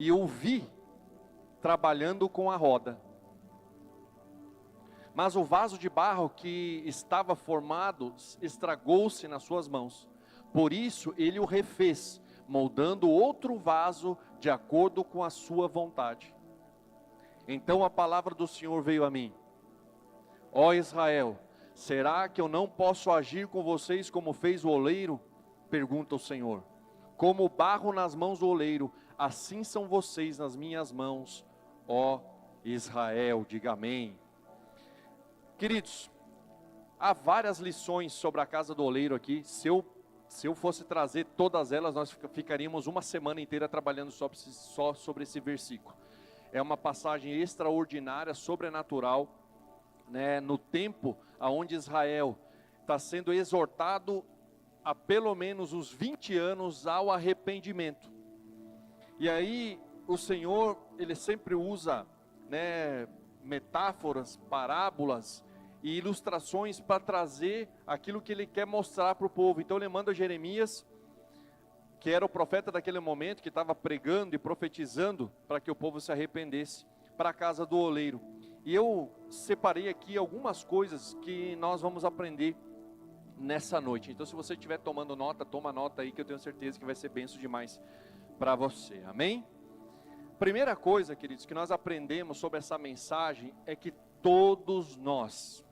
e o vi trabalhando com a roda. Mas o vaso de barro que estava formado estragou-se nas suas mãos. Por isso ele o refez, moldando outro vaso de acordo com a sua vontade. Então a palavra do Senhor veio a mim: Ó Israel, será que eu não posso agir com vocês como fez o oleiro? Pergunta o Senhor. Como o barro nas mãos do oleiro, assim são vocês nas minhas mãos, ó Israel. Diga amém. Queridos, há várias lições sobre a casa do oleiro aqui. Se eu fosse trazer todas elas, nós ficaríamos uma semana inteira trabalhando só sobre esse versículo. É uma passagem extraordinária, sobrenatural, né, no tempo onde Israel está sendo exortado há pelo menos uns 20 anos ao arrependimento. E aí o Senhor, Ele sempre usa, né, metáforas, parábolas e ilustrações para trazer aquilo que Ele quer mostrar para o povo. Então Ele manda Jeremias, que era o profeta daquele momento, que estava pregando e profetizando para que o povo se arrependesse, para a casa do oleiro. E eu separei aqui algumas coisas que nós vamos aprender nessa noite. Então se você estiver tomando nota, toma nota aí, que eu tenho certeza que vai ser bênção demais para você, amém? Primeira coisa, queridos, que nós aprendemos sobre essa mensagem é que todos nós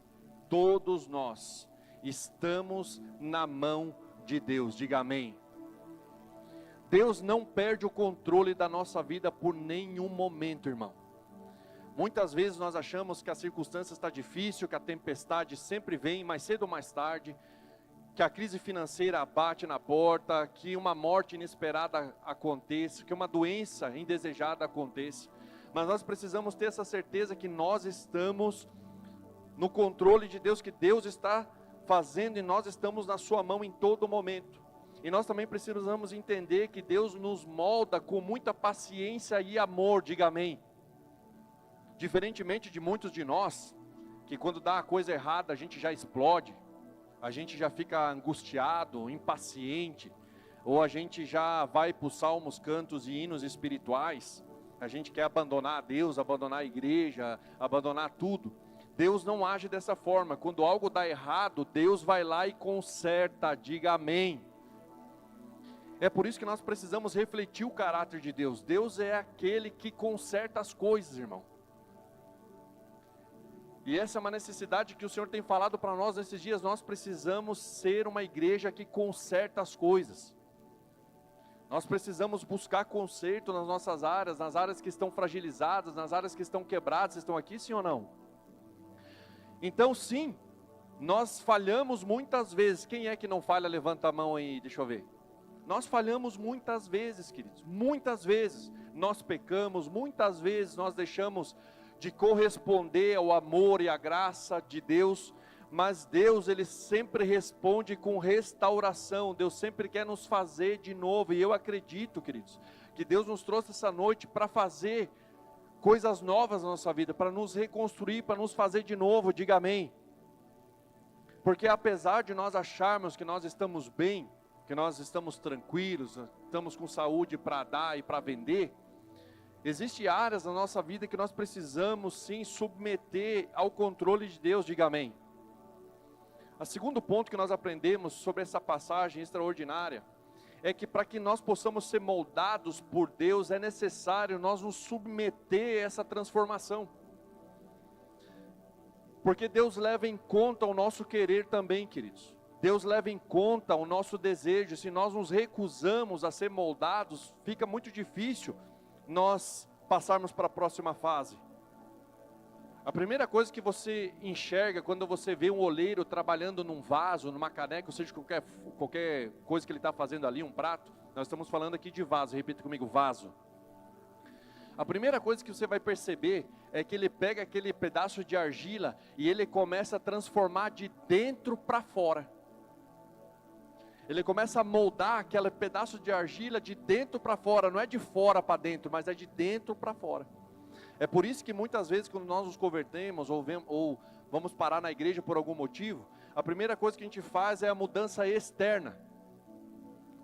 estamos na mão de Deus. Diga amém. Deus não perde o controle da nossa vida por nenhum momento, irmão. Muitas vezes nós achamos que a circunstância está difícil, que a tempestade sempre vem, mais cedo ou mais tarde, que a crise financeira bate na porta, que uma morte inesperada aconteça, que uma doença indesejada aconteça. Mas nós precisamos ter essa certeza que nós estamos no controle de Deus, que Deus está fazendo e nós estamos na sua mão em todo momento. E nós também precisamos entender que Deus nos molda com muita paciência e amor. Diga amém. Diferentemente de muitos de nós, que quando dá a coisa errada a gente já explode, a gente já fica angustiado, impaciente, ou a gente já vai para os salmos, cantos e hinos espirituais, a gente quer abandonar a Deus, abandonar a igreja, abandonar tudo. Deus não age dessa forma. Quando algo dá errado, Deus vai lá e conserta. Diga amém. É por isso que nós precisamos refletir o caráter de Deus. Deus é aquele que conserta as coisas, irmão. E essa é uma necessidade que o Senhor tem falado para nós nesses dias. Nós precisamos ser uma igreja que conserta as coisas. Nós precisamos buscar conserto nas nossas áreas, nas áreas que estão fragilizadas, nas áreas que estão quebradas. Vocês estão aqui, sim ou não? Então sim, nós falhamos muitas vezes. Quem é que não falha? Levanta a mão aí, deixa eu ver. Nós falhamos muitas vezes, queridos, muitas vezes. Nós pecamos, muitas vezes nós deixamos de corresponder ao amor e à graça de Deus. Mas Deus, Ele sempre responde com restauração. Deus sempre quer nos fazer de novo. E eu acredito, queridos, que Deus nos trouxe essa noite para fazer coisas novas na nossa vida, para nos reconstruir, para nos fazer de novo. Diga amém. Porque apesar de nós acharmos que nós estamos bem, que nós estamos tranquilos, estamos com saúde para dar e para vender, existem áreas na nossa vida que nós precisamos sim submeter ao controle de Deus. Diga amém. O segundo ponto que nós aprendemos sobre essa passagem extraordinária é que para que nós possamos ser moldados por Deus, é necessário nós nos submeter a essa transformação. Porque Deus leva em conta o nosso querer também, queridos. Deus leva em conta o nosso desejo. Se nós nos recusamos a ser moldados, fica muito difícil nós passarmos para a próxima fase. A primeira coisa que você enxerga quando você vê um oleiro trabalhando num vaso, numa caneca, ou seja, qualquer coisa que ele está fazendo ali, um prato, nós estamos falando aqui de vaso, repita comigo, vaso. A primeira coisa que você vai perceber é que ele pega aquele pedaço de argila e ele começa a transformar de dentro para fora. Ele começa a moldar aquele pedaço de argila de dentro para fora, não é de fora para dentro, mas é de dentro para fora. É por isso que muitas vezes quando nós nos convertemos ou vamos parar na igreja por algum motivo, a primeira coisa que a gente faz é a mudança externa,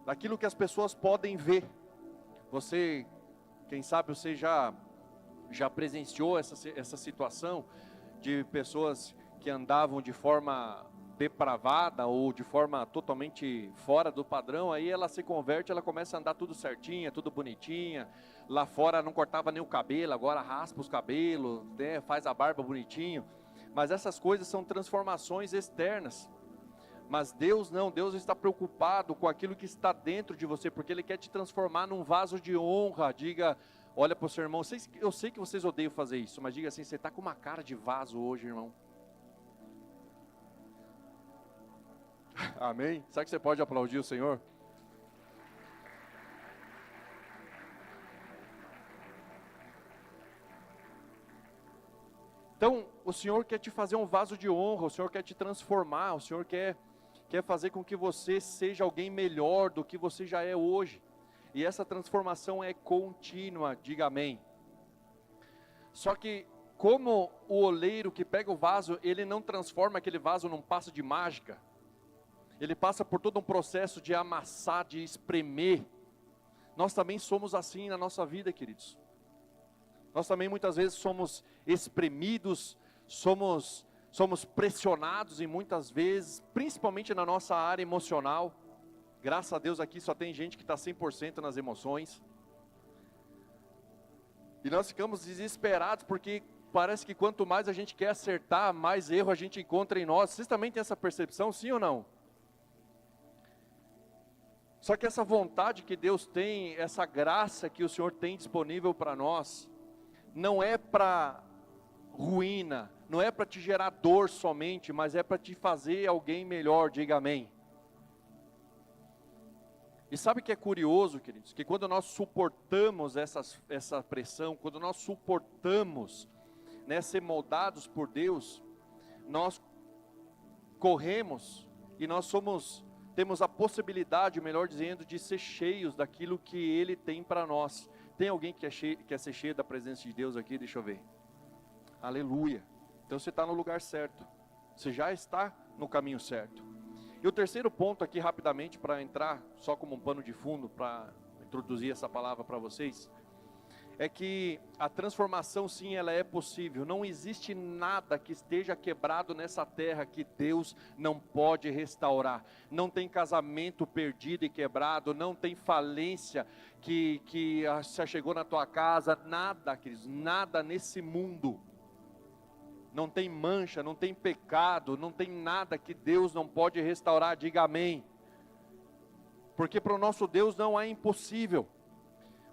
daquilo que as pessoas podem ver. Você Quem sabe você já presenciou essa situação de pessoas que andavam de forma depravada ou de forma totalmente fora do padrão, aí ela se converte, ela começa a andar tudo certinha, tudo bonitinha, lá fora não cortava nem o cabelo, agora raspa os cabelos, né, faz a barba bonitinho, mas essas coisas são transformações externas. Mas Deus não, Deus está preocupado com aquilo que está dentro de você, porque Ele quer te transformar num vaso de honra. Diga, olha para o seu irmão, eu sei que vocês odeiam fazer isso, mas diga assim, você está com uma cara de vaso hoje, irmão. Amém? Será que você pode aplaudir o Senhor? Então, o Senhor quer te fazer um vaso de honra, o Senhor quer te transformar, o Senhor quer fazer com que você seja alguém melhor do que você já é hoje. E essa transformação é contínua, diga amém. Só que, como o oleiro que pega o vaso, ele não transforma aquele vaso num passo de mágica. Ele passa por todo um processo de amassar, de espremer. Nós também somos assim na nossa vida, queridos. Nós também muitas vezes somos espremidos, somos pressionados e muitas vezes, principalmente na nossa área emocional. Graças a Deus aqui só tem gente que está 100% nas emoções. E nós ficamos desesperados porque parece que quanto mais a gente quer acertar, mais erro a gente encontra em nós. Vocês também têm essa percepção, sim ou não? Só que essa vontade que Deus tem, essa graça que o Senhor tem disponível para nós, não é para ruína, não é para te gerar dor somente, mas é para te fazer alguém melhor, diga amém. E sabe o que é curioso, queridos? Que quando nós suportamos essa pressão, quando nós suportamos, né, ser moldados por Deus, nós corremos e nós temos a possibilidade, melhor dizendo, de ser cheios daquilo que Ele tem para nós. Tem alguém que quer ser cheio da presença de Deus aqui? Deixa eu ver. Aleluia. Então você está no lugar certo. Você já está no caminho certo. E o terceiro ponto aqui, rapidamente, para entrar, só como um pano de fundo, para introduzir essa palavra para vocês, é que a transformação, sim, ela é possível. Não existe nada que esteja quebrado nessa terra que Deus não pode restaurar. Não tem casamento perdido e quebrado, não tem falência que já chegou na tua casa, nada, queridos, nada nesse mundo. Não tem mancha, não tem pecado, não tem nada que Deus não pode restaurar, diga amém. Porque para o nosso Deus não é impossível.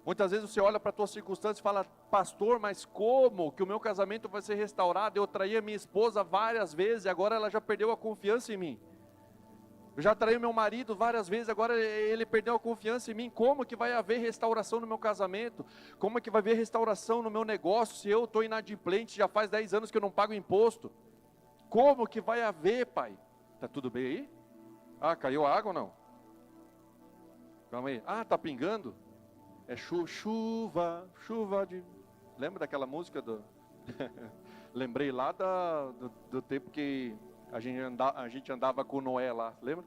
Muitas vezes você olha para a tua circunstância e fala, pastor, mas como que o meu casamento vai ser restaurado? Eu traí a minha esposa várias vezes e agora ela já perdeu a confiança em mim. Eu já traí meu marido várias vezes, agora ele perdeu a confiança em mim. Como que vai haver restauração no meu casamento? Como que vai haver restauração no meu negócio se eu estou inadimplente, já faz 10 anos que eu não pago imposto? Como que vai haver, pai? Está tudo bem aí? Ah, caiu a água ou não? Calma aí. Ah, está pingando? É chuva de... Lembra daquela música do... Lembrei lá do tempo que a gente andava com Noé lá, lembra?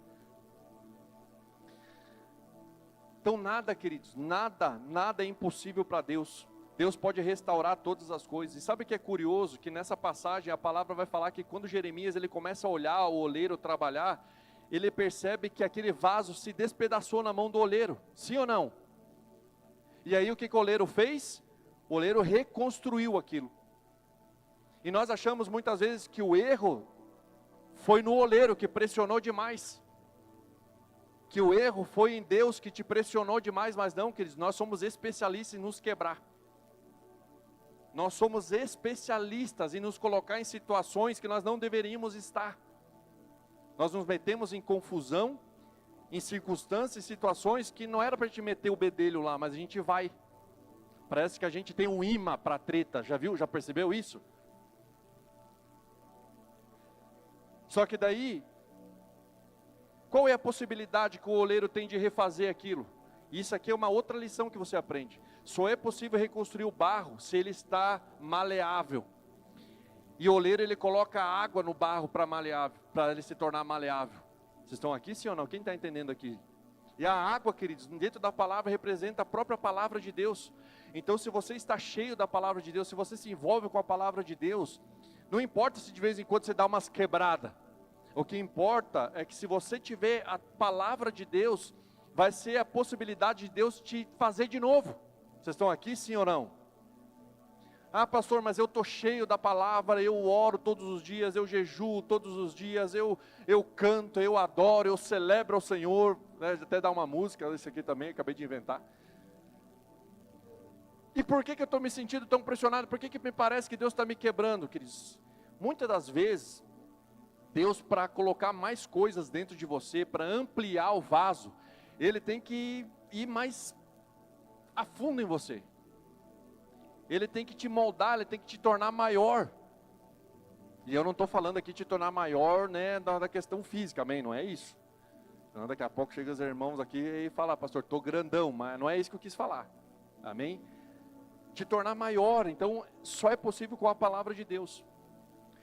Então nada, queridos, nada é impossível para Deus. Deus pode restaurar todas as coisas. E sabe o que é curioso? Que nessa passagem a palavra vai falar que quando Jeremias ele começa a olhar o oleiro trabalhar, ele percebe que aquele vaso se despedaçou na mão do oleiro, sim ou não? E aí o que o oleiro fez? O oleiro reconstruiu aquilo. E nós achamos muitas vezes que o erro foi no oleiro que pressionou demais. Que o erro foi em Deus que te pressionou demais, mas não, queridos, nós somos especialistas em nos quebrar. Nós somos especialistas em nos colocar em situações que nós não deveríamos estar. Nós nos metemos em confusão, em circunstâncias, situações que não era para a gente meter o bedelho lá, mas a gente vai. Parece que a gente tem um imã para treta, já viu? Já percebeu isso? Só que daí, qual é a possibilidade que o oleiro tem de refazer aquilo? Isso aqui é uma outra lição que você aprende. Só é possível reconstruir o barro se ele está maleável. E o oleiro ele coloca água no barro para ele se tornar maleável. Vocês estão aqui, sim ou não? Quem está entendendo aqui? E a água, queridos, dentro da palavra representa a própria palavra de Deus. Então, se você está cheio da palavra de Deus, se você se envolve com a palavra de Deus, não importa se de vez em quando você dá umas quebradas. O que importa é que se você tiver a palavra de Deus, vai ser a possibilidade de Deus te fazer de novo. Vocês estão aqui, sim ou não? Ah, pastor, mas eu estou cheio da palavra, eu oro todos os dias, eu jejuo todos os dias, eu canto, eu adoro, eu celebro ao Senhor, né? Até dar uma música, esse aqui também, acabei de inventar. E por que eu estou me sentindo tão pressionado? Por que me parece que Deus está me quebrando, queridos? Muitas das vezes, Deus, para colocar mais coisas dentro de você, para ampliar o vaso, Ele tem que ir mais a fundo em você. Ele tem que te moldar, Ele tem que te tornar maior. E eu não estou falando aqui te tornar maior, né, da questão física, amém? Não é isso. Então, daqui a pouco chegam os irmãos aqui e falam, pastor, estou grandão, mas não é isso que eu quis falar. Amém? Te tornar maior, então só é possível com a palavra de Deus.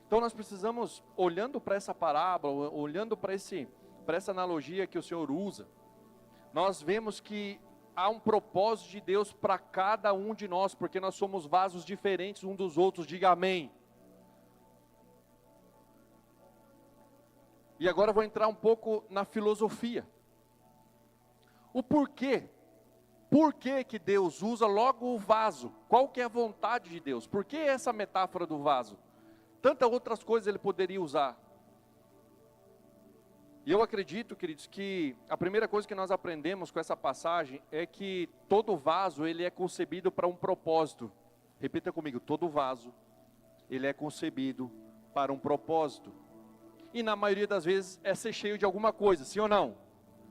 Então nós precisamos, olhando para essa parábola, olhando para essa analogia que o Senhor usa, nós vemos que há um propósito de Deus para cada um de nós, porque nós somos vasos diferentes uns dos outros, diga amém. E agora eu vou entrar um pouco na filosofia. O porquê? Por que Deus usa logo o vaso? Qual que é a vontade de Deus? Por que essa metáfora do vaso? Tantas outras coisas Ele poderia usar. E eu acredito, queridos, que a primeira coisa que nós aprendemos com essa passagem é que todo vaso, ele é concebido para um propósito. Repita comigo, todo vaso, ele é concebido para um propósito. E na maioria das vezes é ser cheio de alguma coisa, sim ou não?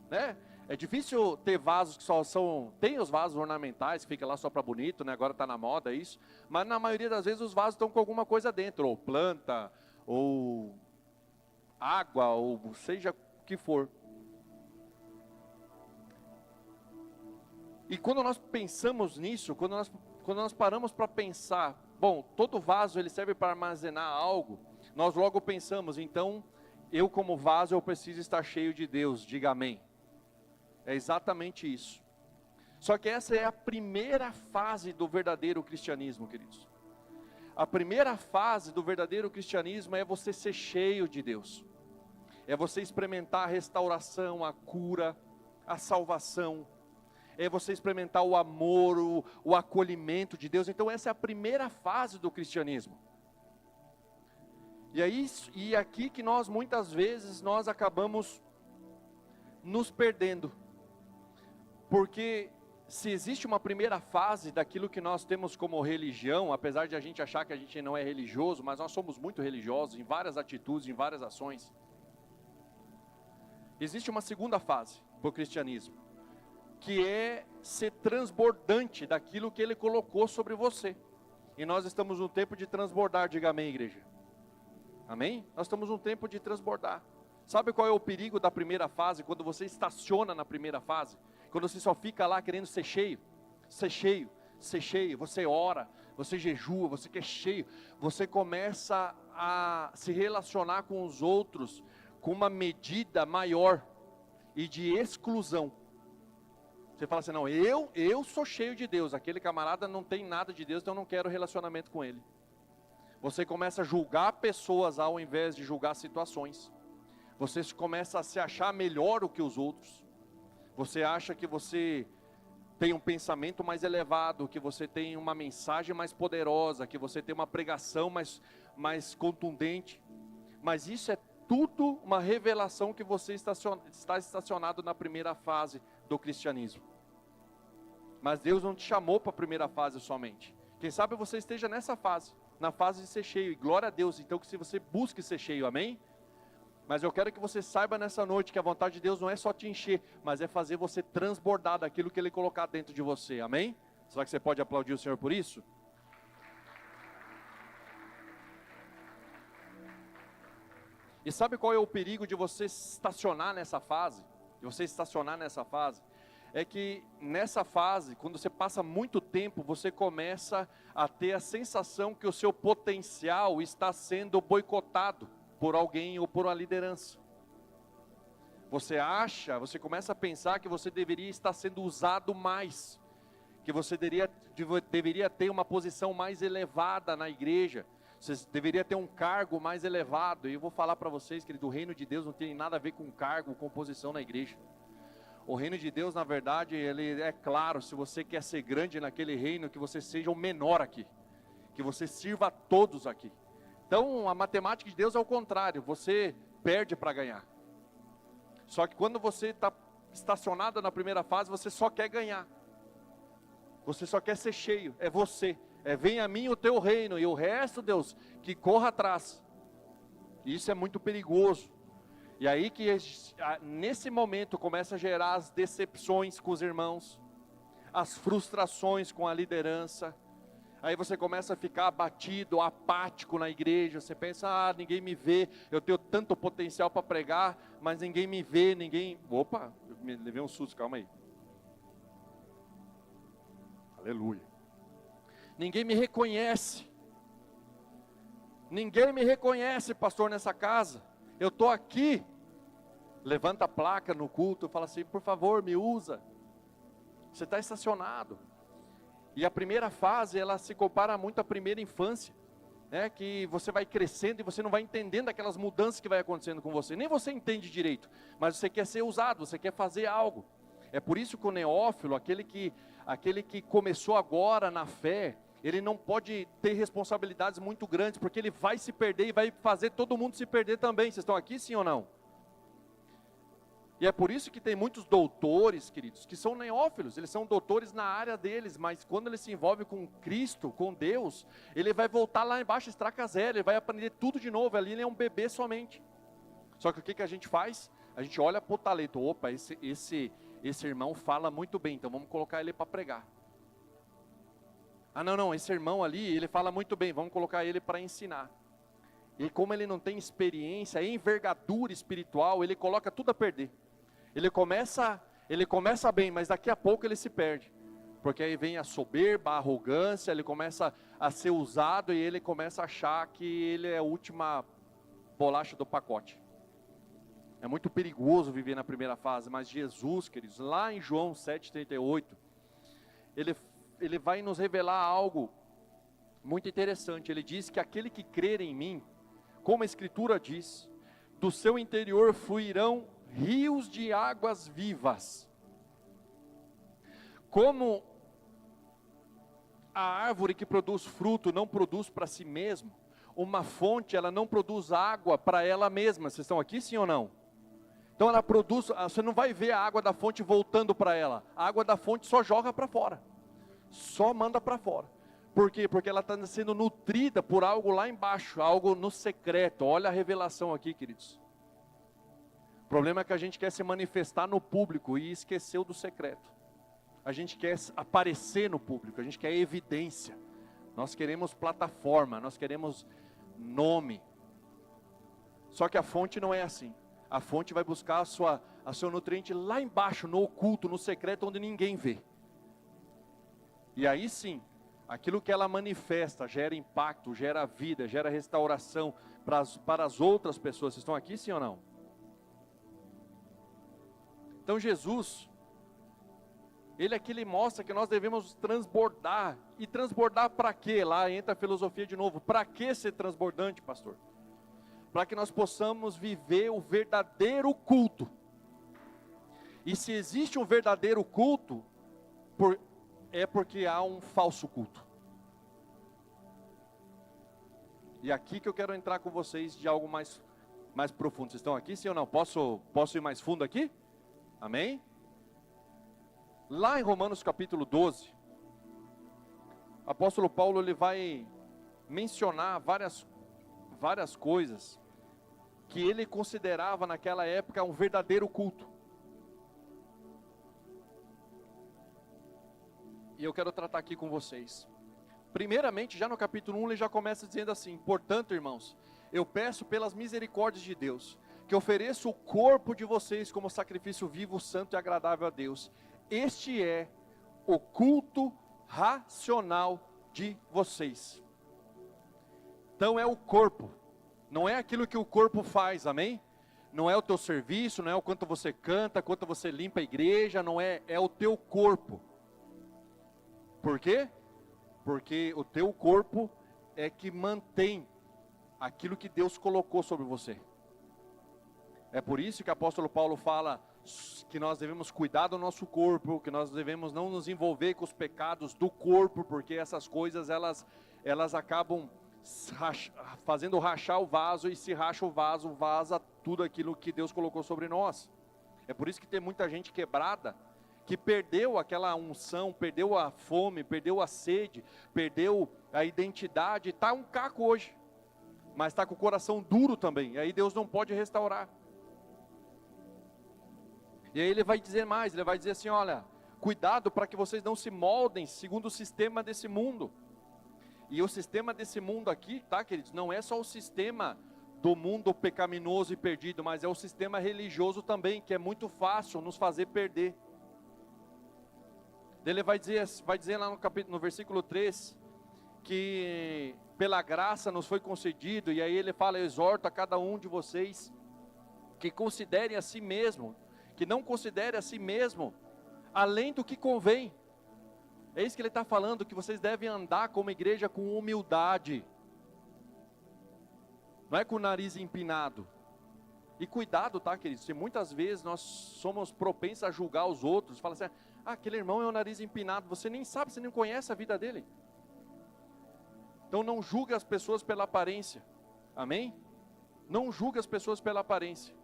Né? É difícil ter vasos que só são... Tem os vasos ornamentais, que fica lá só para bonito, né? Agora está na moda isso. Mas na maioria das vezes os vasos estão com alguma coisa dentro. Ou planta, ou água, ou seja o que for. E quando nós pensamos nisso, quando nós paramos para pensar... Bom, todo vaso ele serve para armazenar algo. Nós logo pensamos, então, eu como vaso eu preciso estar cheio de Deus. Diga amém. É exatamente isso. Só que essa é a primeira fase do verdadeiro cristianismo, queridos. A primeira fase do verdadeiro cristianismo é você ser cheio de Deus. É você experimentar a restauração, a cura, a salvação. É você experimentar o amor, o acolhimento de Deus. Então essa é a primeira fase do cristianismo. E aqui que nós muitas vezes nós acabamos nos perdendo. Porque se existe uma primeira fase daquilo que nós temos como religião, apesar de a gente achar que a gente não é religioso, mas nós somos muito religiosos em várias atitudes, em várias ações. Existe uma segunda fase para o cristianismo, que é ser transbordante daquilo que Ele colocou sobre você. E nós estamos no tempo de transbordar, diga amém, igreja. Amém? Nós estamos no tempo de transbordar. Sabe qual é o perigo da primeira fase, quando você estaciona na primeira fase? Quando você só fica lá querendo ser cheio, ser cheio, ser cheio, você ora, você jejua, você quer cheio, você começa a se relacionar com os outros com uma medida maior e de exclusão. Você fala assim, não, eu sou cheio de Deus, aquele camarada não tem nada de Deus, então eu não quero relacionamento com ele. Você começa a julgar pessoas ao invés de julgar situações. Você começa a se achar melhor do que os outros. Você acha que você tem um pensamento mais elevado, que você tem uma mensagem mais poderosa, que você tem uma pregação mais contundente. Mas isso é tudo uma revelação que você está estacionado na primeira fase do cristianismo. Mas Deus não te chamou para a primeira fase somente. Quem sabe você esteja nessa fase, na fase de ser cheio. E glória a Deus, então, que você busque ser cheio, amém? Mas eu quero que você saiba nessa noite que a vontade de Deus não é só te encher, mas é fazer você transbordar daquilo que Ele colocar dentro de você, amém? Será que você pode aplaudir o Senhor por isso? E sabe qual é o perigo de você estacionar nessa fase? De você estacionar nessa fase? É que nessa fase, quando você passa muito tempo, você começa a ter a sensação que o seu potencial está sendo boicotado por alguém ou por uma liderança. Você começa a pensar que você deveria estar sendo usado mais, que você deveria ter uma posição mais elevada na igreja. Você deveria ter um cargo mais elevado. E eu vou falar para vocês, querido, o reino de Deus não tem nada a ver com cargo, com posição na igreja. O reino de Deus, na verdade, ele é claro, se você quer ser grande naquele reino, que você seja o menor aqui. Que você sirva a todos aqui. Então, a matemática de Deus é o contrário, você perde para ganhar. Só que quando você está estacionado na primeira fase, você só quer ganhar. Você só quer ser cheio, é você. Venha a mim o teu reino, e o resto, Deus, que corra atrás. Isso é muito perigoso. E aí que nesse momento começa a gerar as decepções com os irmãos, as frustrações com a liderança. Aí você começa a ficar abatido, apático na igreja. Você pensa, ninguém me vê, eu tenho tanto potencial para pregar, mas ninguém me vê, Opa, eu me levei um susto, calma aí. Aleluia. Ninguém me reconhece. Ninguém me reconhece, pastor, nessa casa. Eu estou aqui. Levanta a placa no culto e fala assim, por favor, me usa. Você está estacionado. E a primeira fase, ela se compara muito à primeira infância. Que você vai crescendo e você não vai entendendo aquelas mudanças que vai acontecendo com você. Nem você entende direito, mas você quer ser usado, você quer fazer algo. É por isso que o neófilo, aquele que começou agora na fé, ele não pode ter responsabilidades muito grandes, porque ele vai se perder e vai fazer todo mundo se perder também. Vocês estão aqui, sim ou não? E é por isso que tem muitos doutores, queridos, que são neófilos, eles são doutores na área deles, mas quando ele se envolve com Cristo, com Deus, ele vai voltar lá embaixo, estaca zero, ele vai aprender tudo de novo, ali ele é um bebê somente. Só que o que a gente faz? A gente olha para o talento, opa, esse irmão fala muito bem, então vamos colocar ele para pregar. Não, esse irmão ali, ele fala muito bem, vamos colocar ele para ensinar. E como ele não tem experiência, envergadura espiritual, ele coloca tudo a perder. Ele começa bem, mas daqui a pouco ele se perde. Porque aí vem a soberba, a arrogância, ele começa a ser usado e ele começa a achar que ele é a última bolacha do pacote. É muito perigoso viver na primeira fase, mas Jesus, queridos, lá em João 7,38, ele vai nos revelar algo muito interessante. Ele diz que aquele que crer em mim, como a Escritura diz, do seu interior fluirão rios de águas vivas. Como a árvore que produz fruto não produz para si mesmo, uma fonte ela não produz água para ela mesma. Vocês estão aqui, sim ou não? Então ela produz, você não vai ver a água da fonte voltando para ela. A água da fonte só joga para fora. Só manda para fora. Por quê? Porque ela está sendo nutrida por algo lá embaixo, algo no secreto. Olha a revelação aqui, queridos. O problema é que a gente quer se manifestar no público e esqueceu do secreto. A gente quer aparecer no público, a gente quer evidência. Nós queremos plataforma, nós queremos nome. Só que a fonte não é assim. A fonte vai buscar a seu nutriente lá embaixo, no oculto, no secreto, onde ninguém vê. E aí sim, aquilo que ela manifesta gera impacto, gera vida, gera restauração para as outras pessoas. Vocês estão aqui, sim ou não? Então Jesus, ele aqui ele mostra que nós devemos transbordar. E transbordar para quê? Lá entra a filosofia de novo. Para que ser transbordante, pastor? Para que nós possamos viver o verdadeiro culto. E se existe um verdadeiro culto, é porque há um falso culto. E aqui que eu quero entrar com vocês de algo mais profundo. Vocês estão aqui, sim ou não? Posso ir mais fundo aqui? Amém? Lá em Romanos capítulo 12, o apóstolo Paulo ele vai mencionar várias coisas que ele considerava naquela época um verdadeiro culto. E eu quero tratar aqui com vocês. Primeiramente, já no capítulo 1, ele já começa dizendo assim: portanto, irmãos, eu peço pelas misericórdias de Deus, que ofereça o corpo de vocês como sacrifício vivo, santo e agradável a Deus. Este é o culto racional de vocês. Então é o corpo, não é aquilo que o corpo faz, amém? Não é o teu serviço, não é o quanto você canta, quanto você limpa a igreja, não é o teu corpo. Por quê? Porque o teu corpo é que mantém aquilo que Deus colocou sobre você. É por isso que o apóstolo Paulo fala que nós devemos cuidar do nosso corpo, que nós devemos não nos envolver com os pecados do corpo, porque essas coisas elas acabam fazendo rachar o vaso, e se racha o vaso, vaza tudo aquilo que Deus colocou sobre nós. É por isso que tem muita gente quebrada, que perdeu aquela unção, perdeu a fome, perdeu a sede, perdeu a identidade, está um caco hoje, mas está com o coração duro também, e aí Deus não pode restaurar. E aí ele vai dizer mais, ele vai dizer assim, olha, cuidado para que vocês não se moldem segundo o sistema desse mundo. E o sistema desse mundo aqui, tá, queridos, não é só o sistema do mundo pecaminoso e perdido, mas é o sistema religioso também, que é muito fácil nos fazer perder. Ele vai dizer lá no versículo 3, que pela graça nos foi concedido, e aí ele fala, eu exorto a cada um de vocês, que considerem a si mesmo, que não considere a si mesmo, além do que convém. É isso que ele está falando, que vocês devem andar como igreja com humildade, não é com o nariz empinado. E cuidado, tá, queridos, se muitas vezes nós somos propensos a julgar os outros, fala assim, aquele irmão é o nariz empinado, você nem sabe, você nem conhece a vida dele. Então não julgue as pessoas pela aparência, amém? Não julgue as pessoas pela aparência.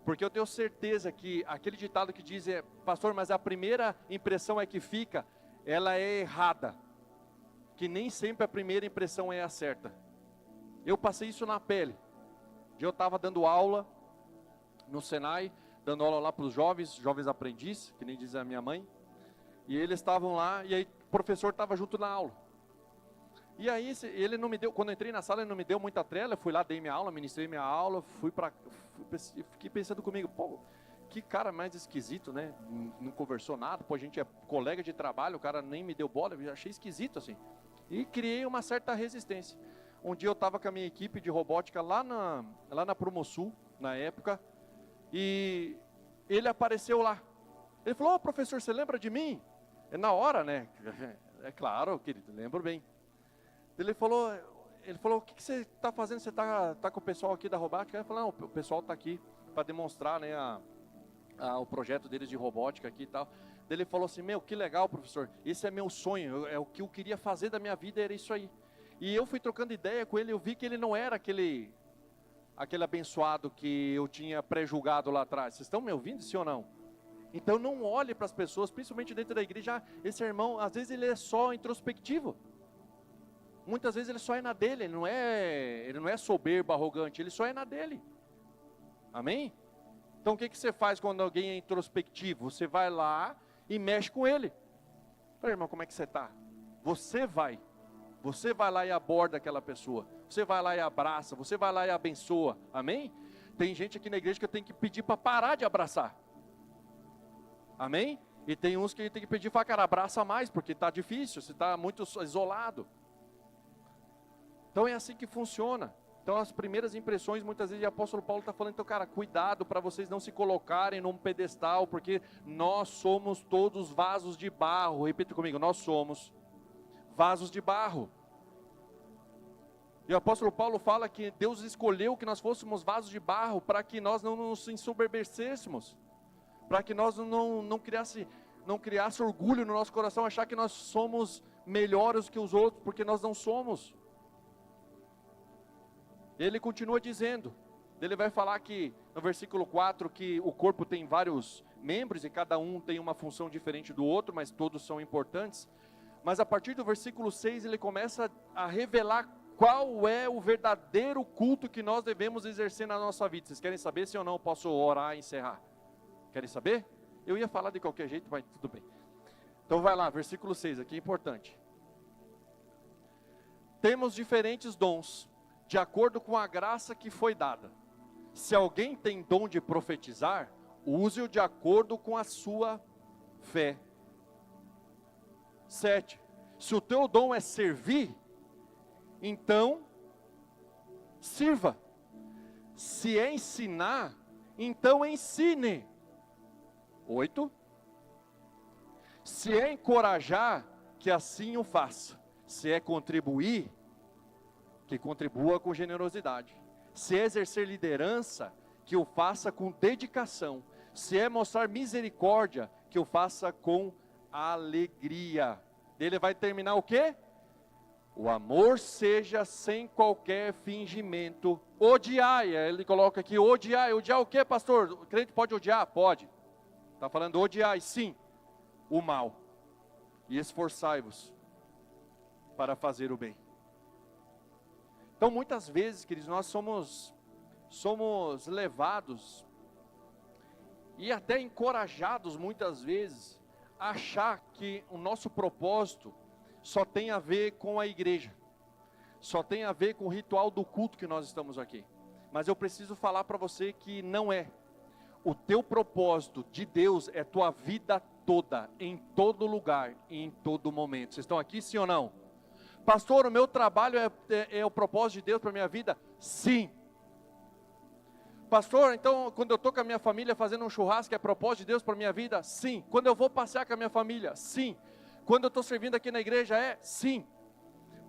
Porque eu tenho certeza que aquele ditado que diz, pastor, mas a primeira impressão é que fica, ela é errada. Que nem sempre a primeira impressão é a certa. Eu passei isso na pele. Eu estava dando aula no Senai, dando aula lá para os jovens aprendizes, que nem diz a minha mãe. E eles estavam lá, e aí o professor estava junto na aula. E aí ele não me deu, quando eu entrei na sala ele não me deu muita trela, eu fui lá, dei minha aula, ministrei minha aula, fiquei pensando comigo, pô, que cara mais esquisito, né, não conversou nada, pô, a gente é colega de trabalho, o cara nem me deu bola, eu achei esquisito assim, e criei uma certa resistência. Um dia eu estava com a minha equipe de robótica lá na Promosul, na época, e ele apareceu lá, ele falou, professor, você lembra de mim? É na hora, né, é claro, querido, lembro bem. Ele falou, o que você está fazendo? Você está com o pessoal aqui da robótica? Ele falou, não, o pessoal está aqui para demonstrar, né, o projeto deles de robótica aqui e tal. Ele falou assim, que legal, professor, esse é meu sonho, é o que eu queria fazer da minha vida, era isso aí. E eu fui trocando ideia com ele, eu vi que ele não era aquele abençoado que eu tinha pré-julgado lá atrás. Vocês estão me ouvindo, sim ou não? Então não olhe para as pessoas, principalmente dentro da igreja, esse irmão, às vezes ele é só introspectivo. Muitas vezes ele só é na dele, ele não é soberbo, arrogante, ele só é na dele. Amém? Então o que você faz quando alguém é introspectivo? Você vai lá e mexe com ele. Fala, irmão, como é que você está? Você vai lá e aborda aquela pessoa. Você vai lá e abraça, você vai lá e abençoa. Amém? Tem gente aqui na igreja que eu tenho que pedir para parar de abraçar. Amém? E tem uns que tem que pedir para, cara, abraça mais, porque está difícil, você está muito isolado. Então é assim que funciona. Então as primeiras impressões, muitas vezes o apóstolo Paulo está falando, então cara, cuidado para vocês não se colocarem num pedestal, porque nós somos todos vasos de barro. Repita comigo, nós somos vasos de barro. E o apóstolo Paulo fala que Deus escolheu que nós fôssemos vasos de barro para que nós não nos ensoberbecêssemos, para que nós não criasse orgulho no nosso coração, achar que nós somos melhores que os outros, porque nós não somos. Ele continua dizendo, ele vai falar que no versículo 4 que o corpo tem vários membros e cada um tem uma função diferente do outro, mas todos são importantes. Mas a partir do versículo 6 ele começa a revelar qual é o verdadeiro culto que nós devemos exercer na nossa vida. Vocês querem saber, sim ou não? Posso orar e encerrar? Querem saber? Eu ia falar de qualquer jeito, mas tudo bem. Então vai lá, versículo 6, aqui é importante. Temos diferentes dons, de acordo com a graça que foi dada. Se alguém tem dom de profetizar, use-o de acordo com a sua fé. 7. Se o teu dom é servir, então sirva. Se é ensinar, então ensine. 8. Se é encorajar, que assim o faça. Se é contribuir, que contribua com generosidade. Se é exercer liderança, que o faça com dedicação. Se é mostrar misericórdia, que o faça com alegria. Ele vai terminar o quê? O amor seja sem qualquer fingimento. Odiai, ele coloca aqui, odiai. Odiar o quê, pastor? O crente pode odiar? Pode. Está falando odiai, sim, o mal. E esforçai-vos para fazer o bem. Então, muitas vezes, queridos, nós somos levados e até encorajados, muitas vezes, a achar que o nosso propósito só tem a ver com a igreja, só tem a ver com o ritual do culto que nós estamos aqui. Mas eu preciso falar para você que não é. O teu propósito de Deus é tua vida toda, em todo lugar e em todo momento. Vocês estão aqui, sim ou não? Pastor, o meu trabalho é o propósito de Deus para a minha vida? Sim. Pastor, então quando eu estou com a minha família fazendo um churrasco, é propósito de Deus para a minha vida? Sim. Quando eu vou passear com a minha família? Sim. Quando eu estou servindo aqui na igreja? Sim.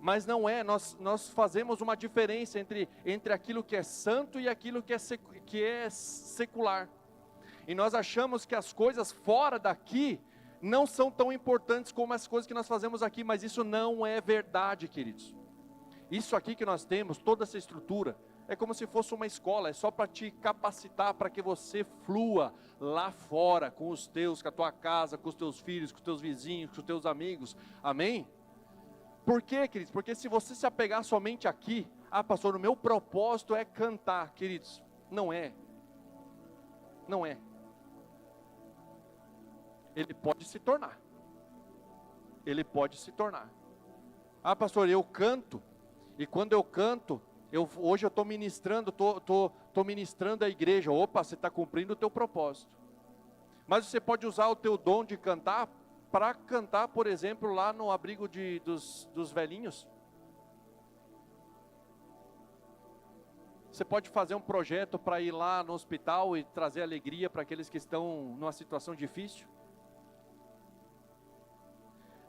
Mas não é, nós fazemos uma diferença entre aquilo que é santo e aquilo que é secular. E nós achamos que as coisas fora daqui não são tão importantes como as coisas que nós fazemos aqui, mas isso não é verdade, queridos. Isso aqui que nós temos, toda essa estrutura, é como se fosse uma escola, é só para te capacitar, para que você flua lá fora, com os teus, com a tua casa, com os teus filhos, com os teus vizinhos, com os teus amigos, amém? Por quê, queridos? Porque se você se apegar somente aqui, pastor, o meu propósito é cantar, queridos, não é, não é. Ele pode se tornar, pastor, eu canto, e quando eu canto, hoje eu estou ministrando, estou ministrando a igreja. Opa, você está cumprindo o teu propósito. Mas você pode usar o teu dom de cantar para cantar, por exemplo, lá no abrigo dos velhinhos. Você pode fazer um projeto para ir lá no hospital e trazer alegria para aqueles que estão numa situação difícil.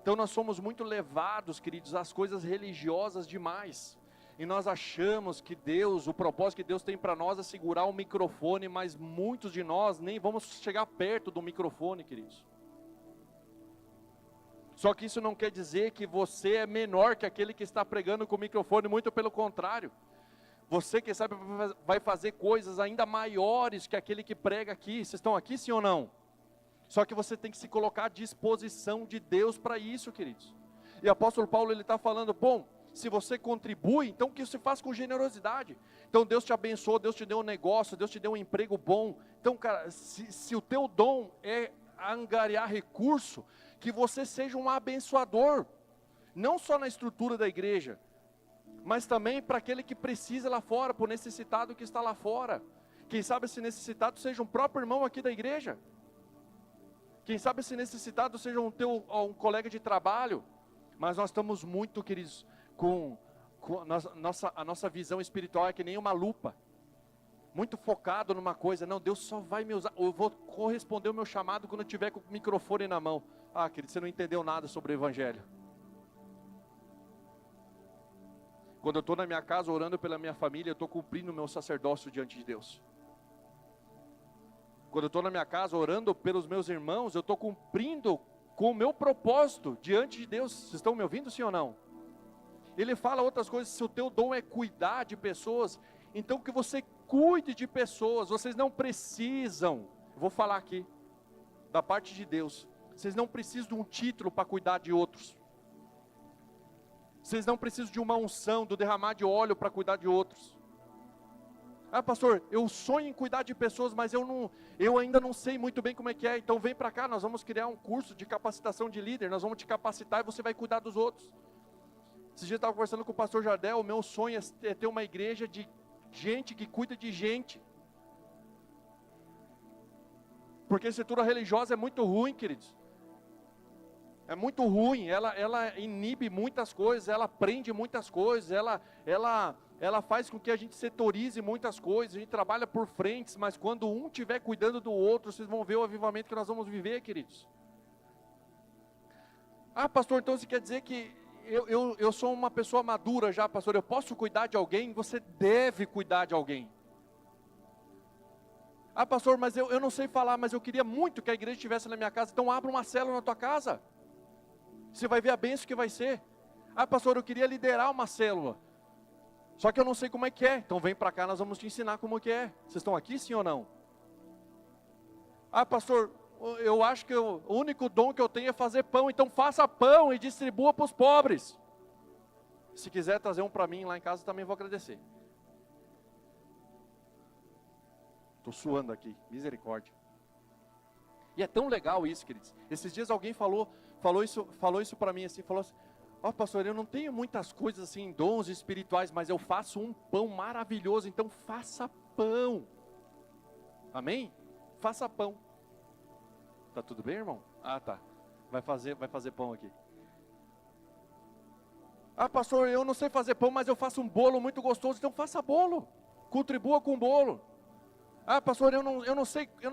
Então nós somos muito levados, queridos, às coisas religiosas demais. E nós achamos que Deus, o propósito que Deus tem para nós é segurar o microfone, mas muitos de nós nem vamos chegar perto do microfone, queridos. Só que isso não quer dizer que você é menor que aquele que está pregando com o microfone, muito pelo contrário. Você, quem sabe, vai fazer coisas ainda maiores que aquele que prega aqui. Vocês estão aqui, sim ou não? Só que você tem que se colocar à disposição de Deus para isso, queridos. E o apóstolo Paulo, ele está falando, bom, se você contribui, então que você faça com generosidade. Então Deus te abençoou, Deus te deu um negócio, Deus te deu um emprego bom. Então, cara, se o teu dom é angariar recurso, que você seja um abençoador. Não só na estrutura da igreja, mas também para aquele que precisa lá fora, para o necessitado que está lá fora. Quem sabe esse necessitado seja um próprio irmão aqui da igreja. Quem sabe esse necessitado seja um colega de trabalho. Mas nós estamos muito, queridos, a nossa visão espiritual é que nem uma lupa. Muito focado numa coisa. Não, Deus só vai me usar. Eu vou corresponder o meu chamado quando eu tiver com o microfone na mão. Querido, você não entendeu nada sobre o evangelho. Quando eu estou na minha casa orando pela minha família, eu estou cumprindo o meu sacerdócio diante de Deus. Quando eu estou na minha casa orando pelos meus irmãos, eu estou cumprindo com o meu propósito diante de Deus. Vocês estão me ouvindo, sim ou não? Ele fala outras coisas, se o teu dom é cuidar de pessoas, então que você cuide de pessoas. Vocês não precisam, vou falar aqui, da parte de Deus, vocês não precisam de um título para cuidar de outros. Vocês não precisam de uma unção, do derramar de óleo para cuidar de outros. Pastor, eu sonho em cuidar de pessoas, mas eu ainda não sei muito bem como é que é. Então vem para cá, nós vamos criar um curso de capacitação de líder. Nós vamos te capacitar e você vai cuidar dos outros. Esse dia eu estava conversando com o pastor Jardel. O meu sonho é ter uma igreja de gente que cuida de gente. Porque a estrutura religiosa é muito ruim, queridos. É muito ruim, ela inibe muitas coisas, ela prende muitas coisas, ela faz com que a gente setorize muitas coisas, a gente trabalha por frentes, mas quando um estiver cuidando do outro, vocês vão ver o avivamento que nós vamos viver, queridos. Ah, pastor, então você quer dizer que eu sou uma pessoa madura já, pastor, eu posso cuidar de alguém? Você deve cuidar de alguém. Ah, pastor, mas eu não sei falar, mas eu queria muito que a igreja estivesse na minha casa. Então abra uma célula na tua casa. Você vai ver a bênção que vai ser. Ah, pastor, eu queria liderar uma célula. Só que eu não sei como é que é. Então vem para cá, nós vamos te ensinar como que é. Vocês estão aqui, sim ou não? Ah, pastor, eu acho que o único dom que eu tenho é fazer pão. Então faça pão e distribua para os pobres. Se quiser trazer um para mim lá em casa, também vou agradecer. Estou suando aqui, misericórdia. E é tão legal isso, queridos. Esses dias alguém falou isso para mim assim, falou assim: ó, pastor, eu não tenho muitas coisas assim, dons espirituais, mas eu faço um pão maravilhoso, então faça pão. Amém? Faça pão. Tá tudo bem, irmão? Ah, tá. Vai fazer pão aqui. Ah, pastor, eu não sei fazer pão, mas eu faço um bolo muito gostoso, então faça bolo. Contribua com o bolo. Ah, pastor, eu não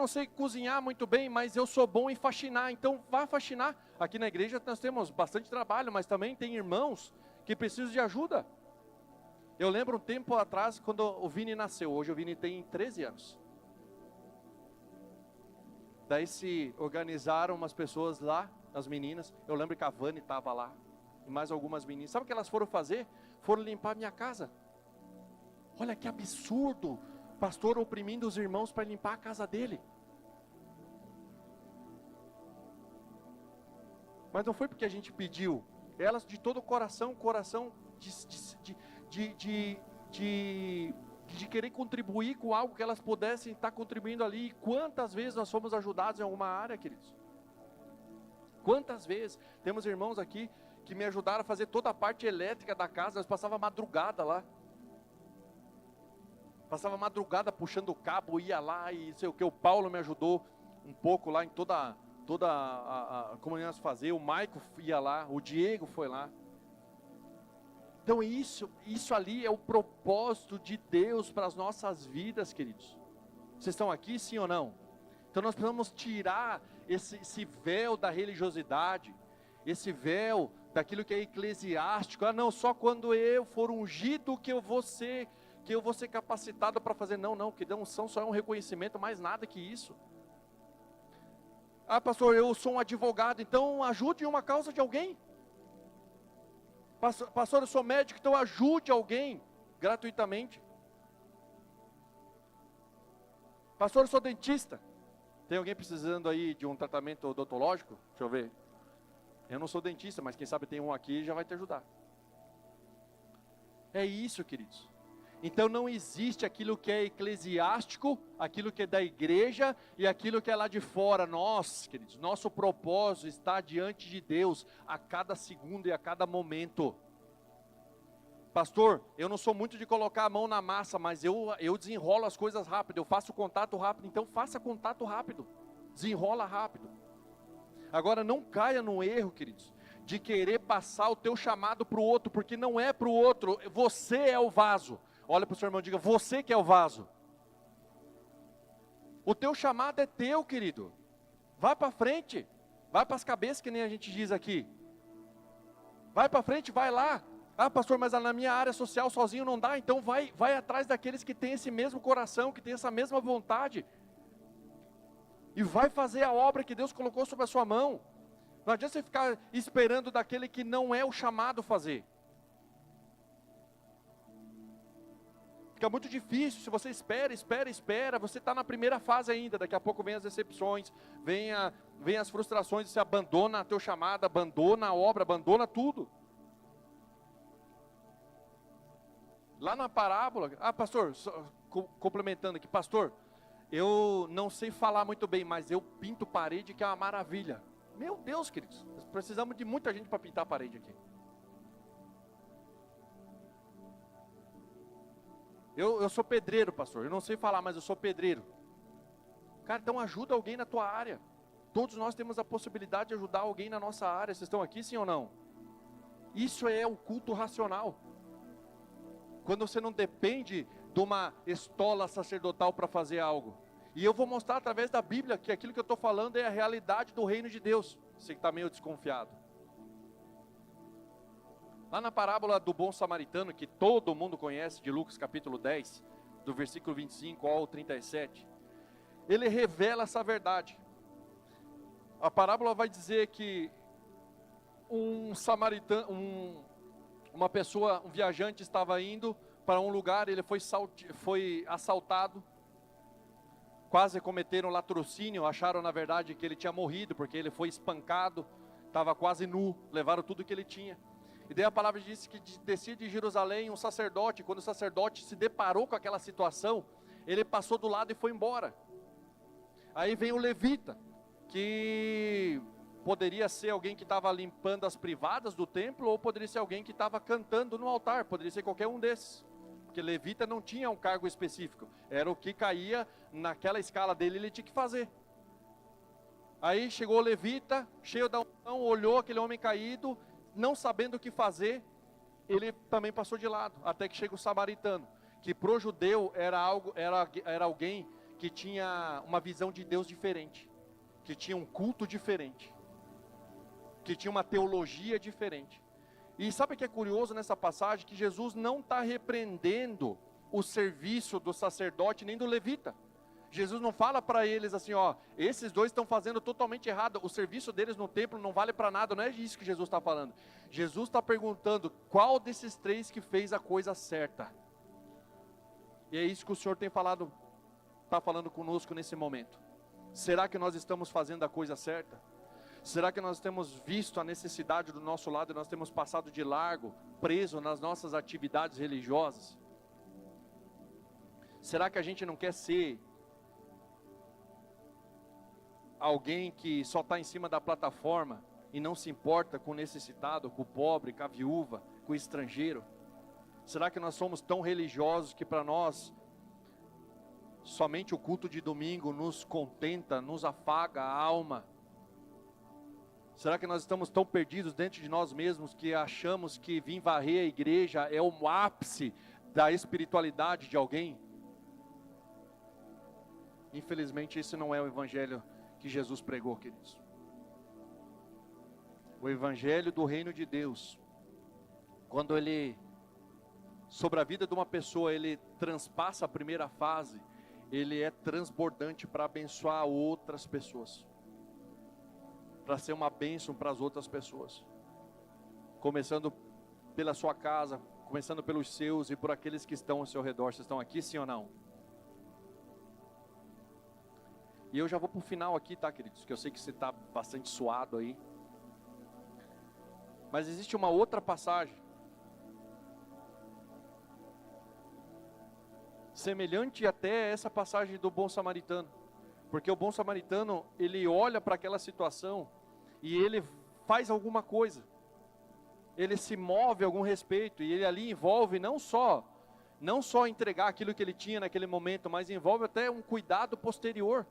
sei cozinhar muito bem, mas eu sou bom em faxinar, então vá faxinar. Aqui na igreja nós temos bastante trabalho, mas também tem irmãos que precisam de ajuda. Eu lembro um tempo atrás, quando o Vini nasceu, hoje o Vini tem 13 anos. Daí se organizaram umas pessoas lá, as meninas, eu lembro que a Vani estava lá, e mais algumas meninas. Sabe o que elas foram fazer? Foram limpar a minha casa. Olha que absurdo! Pastor oprimindo os irmãos para limpar a casa dele. Mas não foi porque a gente pediu. Elas de todo o coração de querer contribuir com algo que elas pudessem estar contribuindo ali. E quantas vezes nós fomos ajudados em alguma área, queridos? Quantas vezes? Temos irmãos aqui que me ajudaram a fazer toda a parte elétrica da casa. Nós passava madrugada lá. Passava madrugada puxando o cabo, ia lá e sei o que. O Paulo me ajudou um pouco lá em toda como nós fazer. O Maico ia lá, o Diego foi lá. Então isso ali é o propósito de Deus para as nossas vidas, queridos. Vocês estão aqui, sim ou não? Então nós precisamos tirar esse véu da religiosidade, esse véu daquilo que é eclesiástico. Ah, não, só quando eu for ungido que eu vou ser capacitado para fazer. Não, que a unção só é um reconhecimento, mais nada que isso. Ah, pastor, eu sou um advogado, então ajude uma causa de alguém. Pastor, eu sou médico, então ajude alguém gratuitamente. Pastor, eu sou dentista. Tem alguém precisando aí de um tratamento odontológico? Deixa eu ver. Eu não sou dentista, mas quem sabe tem um aqui e já vai te ajudar. É isso, queridos. Então não existe aquilo que é eclesiástico, aquilo que é da igreja e aquilo que é lá de fora. Nós, queridos, nosso propósito está diante de Deus a cada segundo e a cada momento. Pastor, eu não sou muito de colocar a mão na massa, mas eu desenrolo as coisas rápido, eu faço contato rápido. Então faça contato rápido, desenrola rápido. Agora não caia no erro, queridos, de querer passar o teu chamado para o outro, porque não é para o outro, você é o vaso. Olha para o seu irmão e diga: você que é o vaso. O teu chamado é teu, querido. Vai para frente. Vai para as cabeças, que nem a gente diz aqui. Vai para frente, vai lá. Ah, pastor, mas na minha área social sozinho não dá. Então vai atrás daqueles que têm esse mesmo coração, que têm essa mesma vontade. E vai fazer a obra que Deus colocou sobre a sua mão. Não adianta você ficar esperando daquele que não é o chamado fazer. Fica muito difícil, se você espera, você está na primeira fase ainda, daqui a pouco vem as decepções, vem as frustrações, você abandona a teu chamado, abandona a obra, abandona tudo. Lá na parábola, pastor, complementando aqui, pastor, eu não sei falar muito bem, mas eu pinto parede que é uma maravilha. Meu Deus, queridos, nós precisamos de muita gente para pintar a parede aqui. Eu sou pedreiro, pastor, eu não sei falar, mas eu sou pedreiro. Cara, então ajuda alguém na tua área. Todos nós temos a possibilidade de ajudar alguém na nossa área. Vocês estão aqui, sim ou não? Isso é o culto racional. Quando você não depende de uma estola sacerdotal para fazer algo. E eu vou mostrar através da Bíblia que aquilo que eu estou falando é a realidade do reino de Deus. Você que está meio desconfiado. Lá na parábola do bom samaritano, que todo mundo conhece, de Lucas capítulo 10, do versículo 25 ao 37, ele revela essa verdade. A parábola vai dizer que um samaritano, uma pessoa, um viajante estava indo para um lugar, ele foi assaltado, quase cometeram latrocínio, acharam na verdade que ele tinha morrido, porque ele foi espancado, estava quase nu, levaram tudo que ele tinha. E daí a palavra diz que descia de Jerusalém um sacerdote, quando o sacerdote se deparou com aquela situação, ele passou do lado e foi embora. Aí vem o levita, que poderia ser alguém que estava limpando as privadas do templo, ou poderia ser alguém que estava cantando no altar, poderia ser qualquer um desses. Porque levita não tinha um cargo específico, era o que caía naquela escala dele, ele tinha que fazer. Aí chegou o levita, cheio da unção, olhou aquele homem caído, não sabendo o que fazer, ele também passou de lado, até que chega o samaritano, que pro judeu era alguém que tinha uma visão de Deus diferente, que tinha um culto diferente, que tinha uma teologia diferente. E sabe o que é curioso nessa passagem? Que Jesus não está repreendendo o serviço do sacerdote nem do levita. Jesus não fala para eles assim, ó, esses dois estão fazendo totalmente errado, o serviço deles no templo não vale para nada, não é isso que Jesus está falando. Jesus está perguntando qual desses três que fez a coisa certa. E é isso que o Senhor está falando conosco nesse momento. Será que nós estamos fazendo a coisa certa? Será que nós temos visto a necessidade do nosso lado e nós temos passado de largo, preso nas nossas atividades religiosas? Será que a gente não quer ser alguém que só está em cima da plataforma e não se importa com o necessitado, com o pobre, com a viúva, com o estrangeiro? Será que nós somos tão religiosos que para nós somente o culto de domingo nos contenta, nos afaga a alma? Será que nós estamos tão perdidos dentro de nós mesmos que achamos que vir varrer a igreja é o ápice da espiritualidade de alguém? Infelizmente esse não é o evangelho que Jesus pregou, queridos. O evangelho do reino de Deus, quando ele, sobre a vida de uma pessoa, ele transpassa a primeira fase, ele é transbordante para abençoar outras pessoas, para ser uma bênção para as outras pessoas, começando pela sua casa, começando pelos seus e por aqueles que estão ao seu redor. Vocês estão aqui, sim ou não? E eu já vou para o final aqui, tá, queridos? Que eu sei que você está bastante suado aí. Mas existe uma outra passagem, semelhante até essa passagem do bom samaritano. Porque o bom samaritano, ele olha para aquela situação e ele faz alguma coisa. Ele se move a algum respeito e ele ali envolve não só entregar aquilo que ele tinha naquele momento, mas envolve até um cuidado posterior.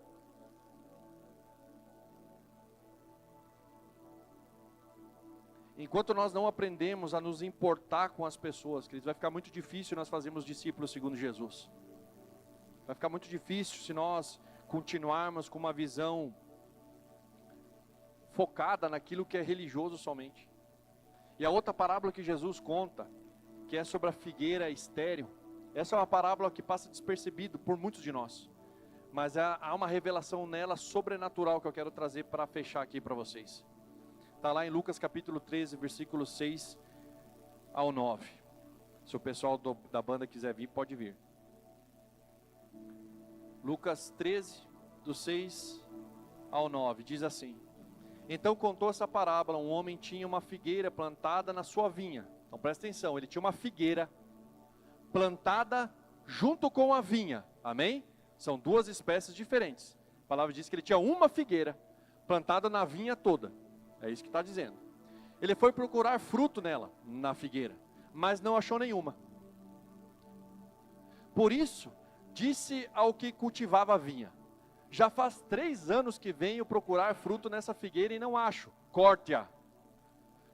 Enquanto nós não aprendemos a nos importar com as pessoas, queridos, vai ficar muito difícil nós fazermos discípulos segundo Jesus. Vai ficar muito difícil se nós continuarmos com uma visão focada naquilo que é religioso somente. E a outra parábola que Jesus conta, que é sobre a figueira estéril, essa é uma parábola que passa despercebido por muitos de nós, mas há uma revelação nela sobrenatural que eu quero trazer para fechar aqui para vocês. Está lá em Lucas capítulo 13, versículos 6 ao 9. Se o pessoal da banda quiser vir, pode vir. Lucas 13, do 6 ao 9, diz assim: Então contou essa parábola, um homem tinha uma figueira plantada na sua vinha. Então presta atenção, ele tinha uma figueira plantada junto com a vinha, amém? São duas espécies diferentes. A palavra diz que ele tinha uma figueira plantada na vinha toda, é isso que está dizendo. Ele foi procurar fruto nela, na figueira, mas não achou nenhuma. Por isso, disse ao que cultivava a vinha: Já faz 3 anos que venho procurar fruto nessa figueira e não acho. Corte-a.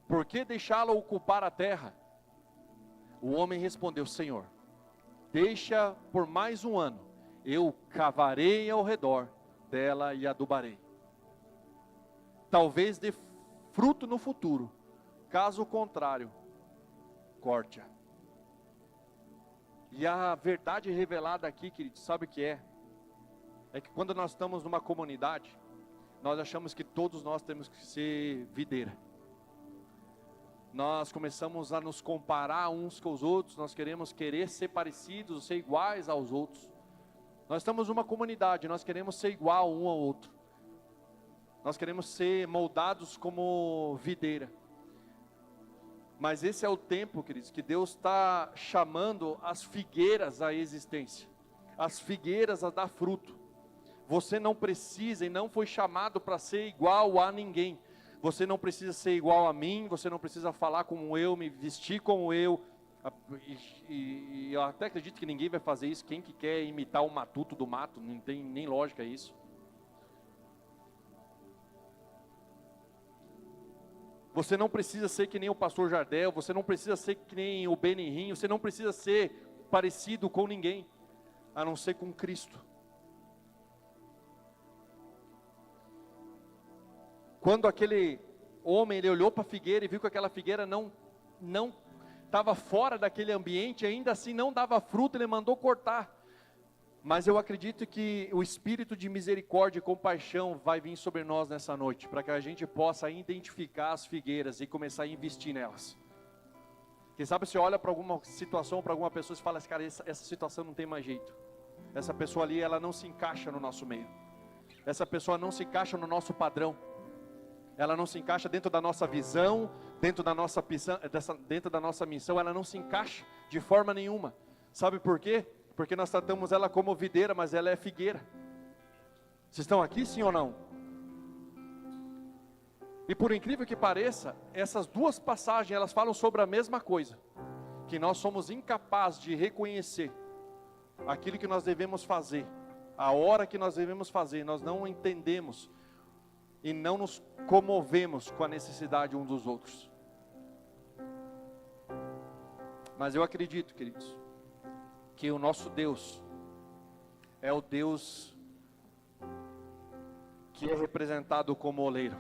Por que deixá-la ocupar a terra? O homem respondeu: Senhor, deixa por mais 1 ano. Eu cavarei ao redor dela e adubarei. Talvez dê fruto no futuro. Caso contrário, misericórdia. E a verdade revelada aqui, queridos, sabe o que é? É que quando nós estamos numa comunidade, nós achamos que todos nós temos que ser videira. Nós começamos a nos comparar uns com os outros, nós queremos ser parecidos, ser iguais aos outros. Nós estamos numa comunidade, nós queremos ser igual um ao outro. Nós queremos ser moldados como videira. Mas esse é o tempo, queridos, que Deus está chamando as figueiras à existência. As figueiras a dar fruto. Você não precisa e não foi chamado para ser igual a ninguém. Você não precisa ser igual a mim, você não precisa falar como eu, me vestir como eu. E eu até acredito que ninguém vai fazer isso. Quem que quer imitar o matuto do mato? Não tem nem lógica isso. Você não precisa ser que nem o pastor Jardel, você não precisa ser que nem o Benihim, você não precisa ser parecido com ninguém, a não ser com Cristo. Quando aquele homem, ele olhou para a figueira e viu que aquela figueira não estava fora daquele ambiente, ainda assim não dava fruto, ele mandou cortar. Mas eu acredito que o espírito de misericórdia e compaixão vai vir sobre nós nessa noite, para que a gente possa identificar as figueiras e começar a investir nelas. Quem sabe você olha para alguma situação, para alguma pessoa e fala, cara, essa situação não tem mais jeito. Essa pessoa ali, ela não se encaixa no nosso meio. Essa pessoa não se encaixa no nosso padrão. Ela não se encaixa dentro da nossa visão, dentro da nossa missão, ela não se encaixa de forma nenhuma. Sabe por quê? Porque nós tratamos ela como videira, mas ela é figueira. Vocês estão aqui, sim ou não? E por incrível que pareça, essas duas passagens, elas falam sobre a mesma coisa. Que nós somos incapazes de reconhecer aquilo que nós devemos fazer, a hora que nós devemos fazer, nós não entendemos e não nos comovemos com a necessidade uns dos outros. Mas eu acredito, queridos, que o nosso Deus é o Deus que é representado como oleiro.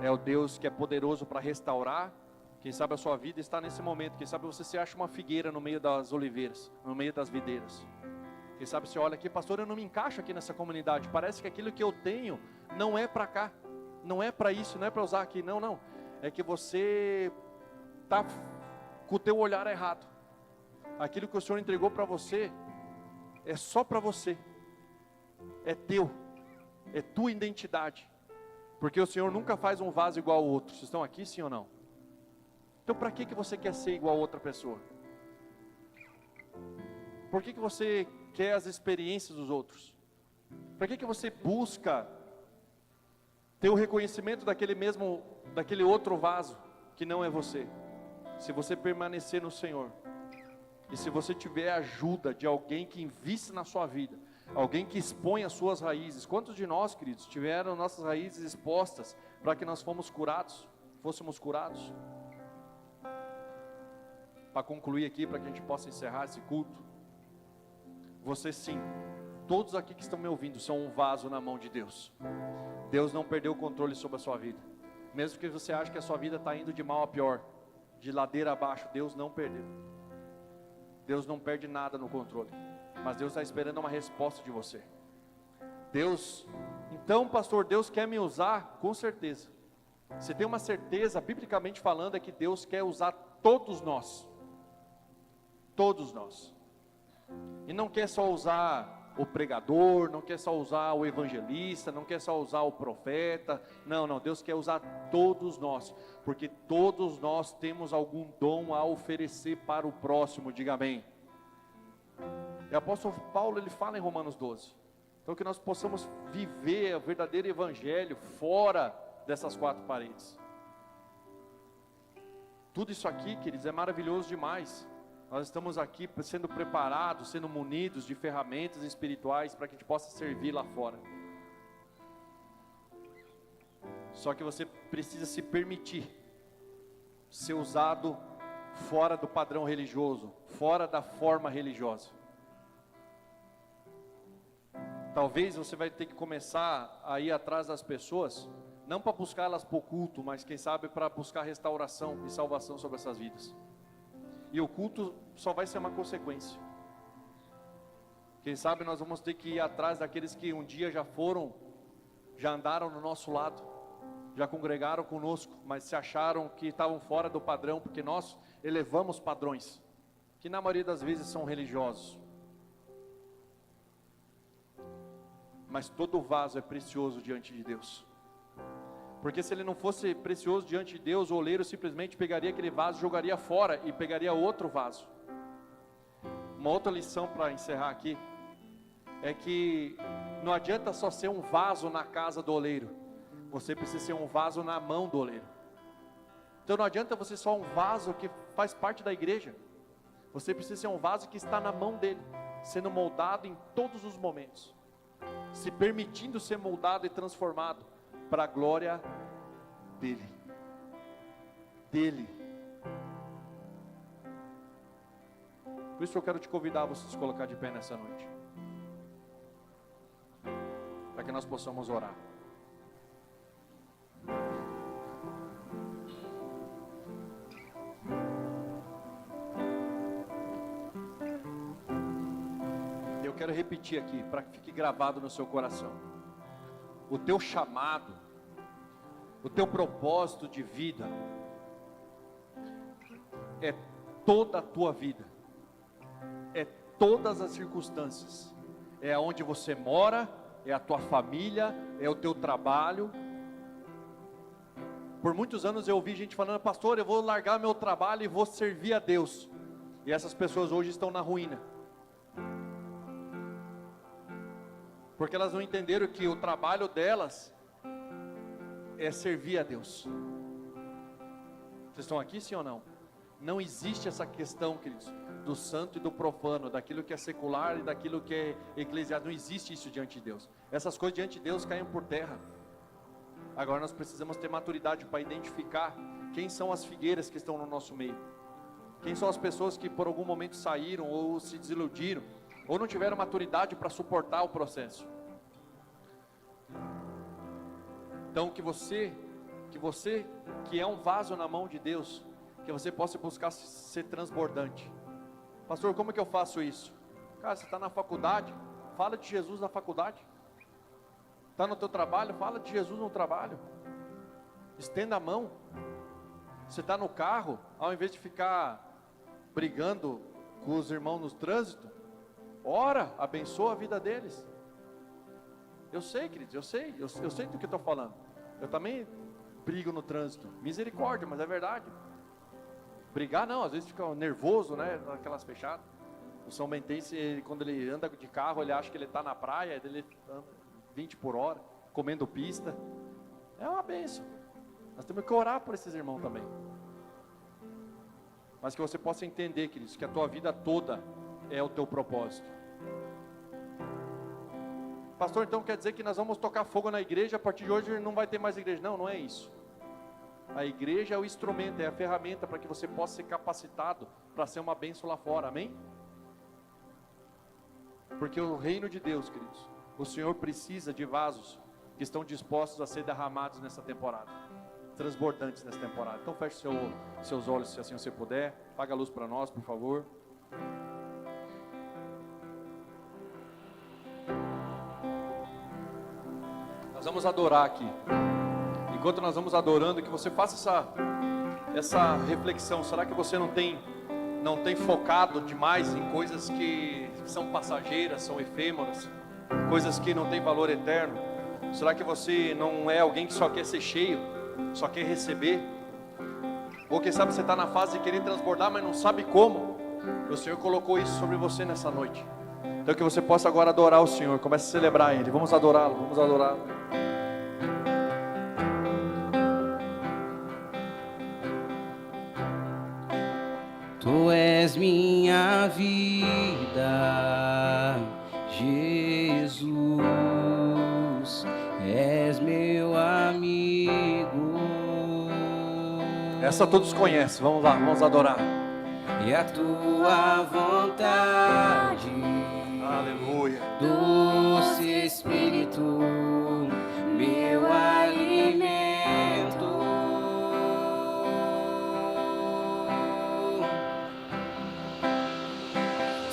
É o Deus que é poderoso para restaurar. Quem sabe a sua vida está nesse momento. Quem sabe você se acha uma figueira no meio das oliveiras, no meio das videiras. Quem sabe você olha aqui, pastor, eu não me encaixo aqui nessa comunidade. Parece que aquilo que eu tenho não é para cá. Não é para isso, não é para usar aqui. Não. É que você está com o teu olhar errado. Aquilo que o Senhor entregou para você é só para você. É teu. É tua identidade. Porque o Senhor nunca faz um vaso igual ao outro. Vocês estão aqui, sim ou não? Então para que você quer ser igual a outra pessoa? Por que você quer as experiências dos outros? Para que você busca ter o reconhecimento daquele outro vaso que não é você? Se você permanecer no Senhor, e se você tiver a ajuda de alguém que invista na sua vida, alguém que expõe as suas raízes. Quantos de nós, queridos, tiveram nossas raízes expostas para que nós fôssemos curados? Para concluir aqui, para que a gente possa encerrar esse culto. Você sim, todos aqui que estão me ouvindo são um vaso na mão de Deus. Deus não perdeu o controle sobre a sua vida. Mesmo que você ache que a sua vida está indo de mal a pior, de ladeira abaixo, Deus não perdeu. Deus não perde nada no controle, mas Deus está esperando uma resposta de você. Então pastor, Deus quer me usar? Com certeza. Você tem uma certeza, biblicamente falando, é que Deus quer usar todos nós. Todos nós. E não quer só usar o pregador, não quer só usar o evangelista, não quer só usar o profeta. Não, Deus quer usar todos nós, porque todos nós temos algum dom a oferecer para o próximo, diga amém. E o apóstolo Paulo, ele fala em Romanos 12, então que nós possamos viver o verdadeiro evangelho fora dessas quatro paredes. Tudo isso aqui, queridos, é maravilhoso demais. Nós estamos aqui sendo preparados, sendo munidos de ferramentas espirituais para que a gente possa servir lá fora. Só que você precisa se permitir ser usado fora do padrão religioso, fora da forma religiosa. Talvez você vai ter que começar a ir atrás das pessoas, não para buscar elas para o culto, mas quem sabe para buscar restauração e salvação sobre essas vidas. E o culto só vai ser uma consequência. Quem sabe nós vamos ter que ir atrás daqueles que um dia já foram, já andaram no nosso lado, já congregaram conosco, mas se acharam que estavam fora do padrão, porque nós elevamos padrões, que na maioria das vezes são religiosos. Mas todo vaso é precioso diante de Deus. Porque se ele não fosse precioso diante de Deus, o oleiro simplesmente pegaria aquele vaso, jogaria fora e pegaria outro vaso. Uma outra lição para encerrar aqui, é que não adianta só ser um vaso na casa do oleiro, você precisa ser um vaso na mão do oleiro. Então não adianta você só um vaso que faz parte da igreja, você precisa ser um vaso que está na mão dele, sendo moldado em todos os momentos, se permitindo ser moldado e transformado para a glória dele. Por isso eu quero te convidar a você se colocar de pé nessa noite, para que nós possamos orar. Eu quero repetir aqui, para que fique gravado no seu coração. O teu chamado, o teu propósito de vida, é toda a tua vida, é todas as circunstâncias, é onde você mora, é a tua família, é o teu trabalho. Por muitos anos eu ouvi gente falando: pastor, eu vou largar meu trabalho e vou servir a Deus. E essas pessoas hoje estão na ruína, porque elas não entenderam que o trabalho delas é servir a Deus. Vocês estão aqui, sim ou não? Não existe essa questão, queridos, do santo e do profano, daquilo que é secular e daquilo que é eclesiástico. Não existe isso diante de Deus. Essas coisas diante de Deus caem por terra. Agora nós precisamos ter maturidade para identificar quem são as figueiras que estão no nosso meio, quem são as pessoas que por algum momento saíram ou se desiludiram, ou não tiveram maturidade para suportar o processo. Então que você que é um vaso na mão de Deus, que você possa buscar ser transbordante. Pastor, como que eu faço isso? Cara, você está na faculdade, fala de Jesus na faculdade. Está no teu trabalho, fala de Jesus no trabalho. Estenda a mão. Você está no carro, ao invés de ficar brigando com os irmãos no trânsito, ora, abençoa a vida deles. Eu sei, queridos, eu sei do que eu estou falando. Eu também brigo no trânsito, misericórdia, mas é verdade. Brigar não, às vezes fica nervoso, né, naquelas fechadas. O São Bentense, quando ele anda de carro, ele acha que ele está na praia, ele anda 20 por hora, comendo pista. É uma bênção. Nós temos que orar por esses irmãos também. Mas que você possa entender, queridos, que a tua vida toda é o teu propósito. Pastor, então quer dizer que nós vamos tocar fogo na igreja, a partir de hoje não vai ter mais igreja? Não, não é isso. A igreja é o instrumento, é a ferramenta para que você possa ser capacitado para ser uma bênção lá fora, amém? Porque o reino de Deus, queridos, o Senhor precisa de vasos que estão dispostos a ser derramados nessa temporada, transbordantes nessa temporada. Então feche seus olhos, se assim você puder. Apaga a luz para nós, por favor. Nós vamos adorar aqui. Enquanto nós vamos adorando, que você faça essa reflexão. Será que você não tem focado demais em coisas que são passageiras, são efêmeras, coisas que não têm valor eterno? Será que você não é alguém que só quer ser cheio, só quer receber? Ou quem sabe você está na fase de querer transbordar, mas não sabe como? O Senhor colocou isso sobre você nessa noite. Então que você possa agora adorar o Senhor. Comece a celebrar Ele. Vamos adorá-lo, vamos adorá-lo. Tu és minha vida, Jesus, és meu amigo. Essa todos conhecem, vamos lá, vamos adorar. E a tua vontade, Aleluia. doce Espírito, meu alimento.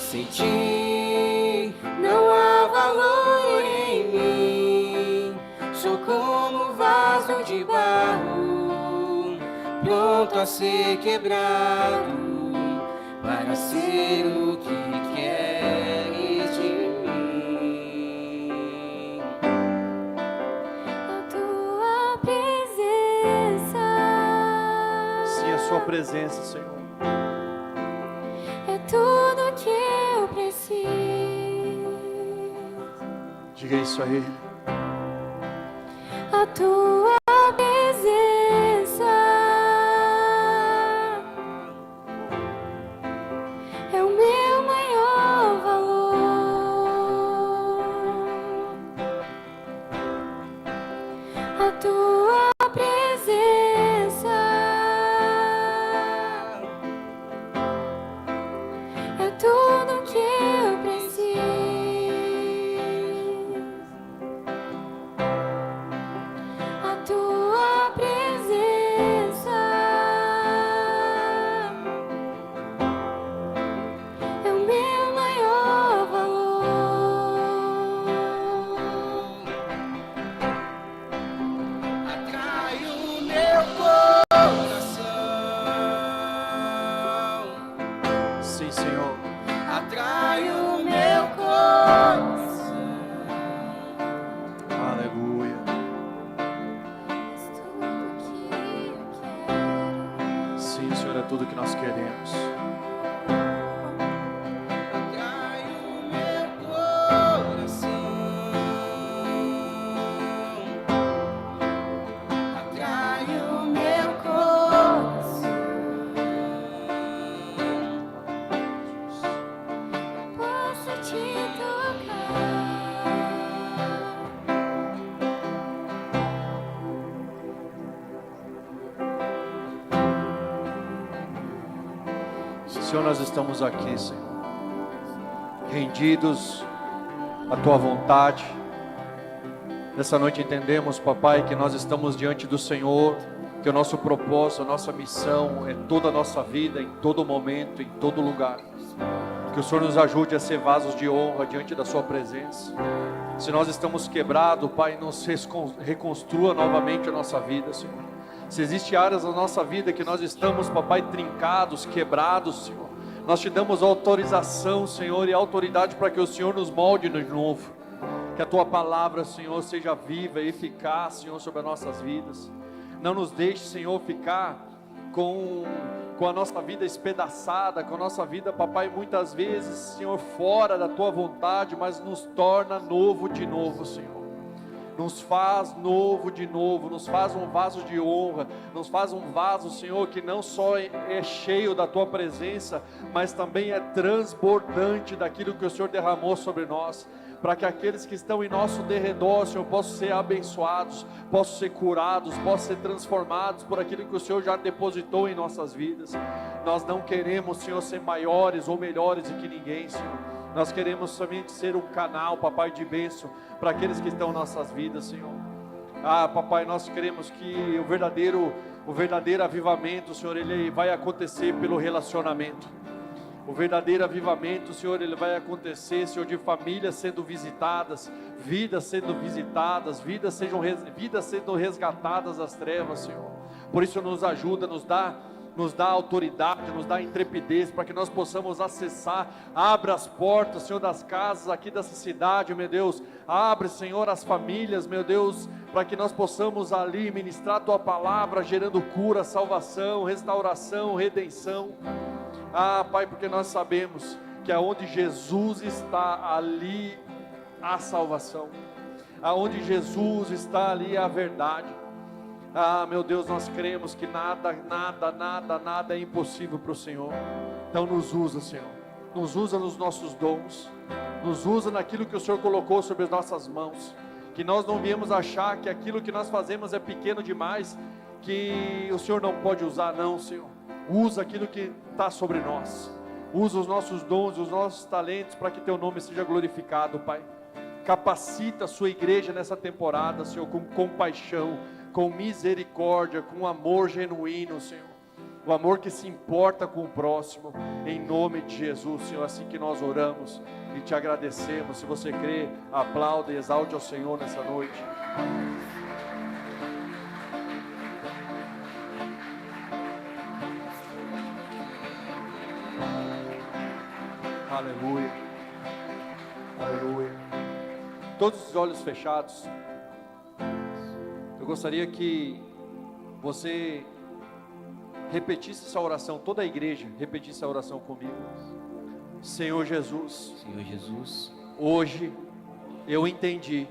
Sem ti não há valor em mim. Sou como vaso de barro, pronto a ser quebrado, para ser o que queres de mim. A tua presença Sim, a sua presença, Senhor. é tudo que eu preciso. Diga isso a Ele. A tua presença é o meu maior valor. A tua presença é tudo que eu preciso. A tua presença é o meu maior valor. Atrai o meu coração, Sim, Senhor. atrai o meu coração. Aleluia. És tudo que eu quero. Sim, Senhor, é tudo que nós queremos. Atrai o meu coração, atrai o meu coração. Posso te tocar. Senhor, nós estamos aqui, Senhor, rendidos à Tua vontade. Nessa noite entendemos, Papai, que nós estamos diante do Senhor, que o nosso propósito, a nossa missão é toda a nossa vida, em todo momento, em todo lugar. Que o Senhor nos ajude a ser vasos de honra diante da Sua presença. Se nós estamos quebrados, Pai, nos reconstrua novamente a nossa vida, Senhor. Se existem áreas da nossa vida que nós estamos, Papai, trincados, quebrados, Senhor, nós te damos autorização, Senhor, e autoridade para que o Senhor nos molde de novo. Que a Tua palavra, Senhor, seja viva e eficaz, Senhor, sobre as nossas vidas. Não nos deixe, Senhor, ficar com a nossa vida espedaçada, com a nossa vida, Papai, muitas vezes, Senhor, fora da Tua vontade, mas nos torna novo de novo, Senhor. Nos faz novo de novo, nos faz um vaso de honra, nos faz um vaso, Senhor, que não só é cheio da Tua presença, mas também é transbordante daquilo que o Senhor derramou sobre nós, para que aqueles que estão em nosso derredor, Senhor, possam ser abençoados, possam ser curados, possam ser transformados por aquilo que o Senhor já depositou em nossas vidas. Nós não queremos, Senhor, ser maiores ou melhores do que ninguém, Senhor. Nós queremos somente ser um canal, Papai, de bênção para aqueles que estão em nossas vidas, Senhor. Papai, nós queremos que o verdadeiro avivamento, Senhor, ele vai acontecer pelo relacionamento. O verdadeiro avivamento, Senhor, ele vai acontecer, Senhor, de famílias sendo visitadas, vidas sendo visitadas, vidas sendo resgatadas das trevas, Senhor. Por isso nos ajuda, nos dá autoridade, nos dá intrepidez, para que nós possamos acessar. Abra as portas, Senhor, das casas aqui dessa cidade, meu Deus. Abre, Senhor, as famílias, meu Deus, para que nós possamos ali ministrar a Tua palavra, gerando cura, salvação, restauração, redenção. Pai, porque nós sabemos que aonde Jesus está, ali há salvação. Aonde Jesus está, ali há a verdade. Meu Deus, nós cremos que nada é impossível para o Senhor. Então nos usa, Senhor. Nos usa nos nossos dons. Nos usa naquilo que o Senhor colocou sobre as nossas mãos. Que nós não viemos achar que aquilo que nós fazemos é pequeno demais, que o Senhor não pode usar, não, Senhor. Usa aquilo que está sobre nós. Usa os nossos dons, os nossos talentos, para que Teu nome seja glorificado, Pai. Capacita a Sua igreja nessa temporada, Senhor, com compaixão, com misericórdia, com amor genuíno, Senhor. o amor que se importa com o próximo, em nome de Jesus, Senhor, assim que nós oramos e te agradecemos. Se você crê, aplauda e exalte ao Senhor nessa noite. Aleluia, aleluia. Todos os olhos fechados. Eu gostaria que você repetisse essa oração, toda a igreja repetisse essa oração comigo. Senhor Jesus, Senhor Jesus, hoje eu entendi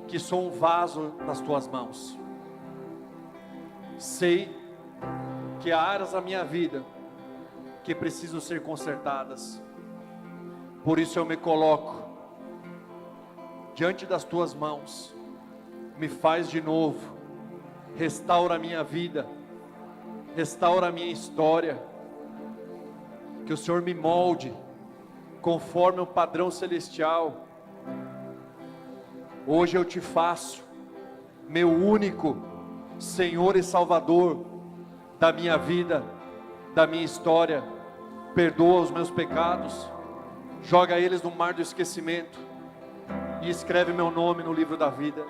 que sou um vaso nas tuas mãos. Sei que há áreas da minha vida que precisam ser consertadas. Por isso eu me coloco diante das tuas mãos. Me faz de novo, restaura a minha vida, restaura a minha história, que o Senhor me molde, conforme o padrão celestial. Hoje eu te faço, meu único Senhor e Salvador, da minha vida, da minha história. Perdoa os meus pecados, joga eles no mar do esquecimento, e escreve meu nome no livro da vida.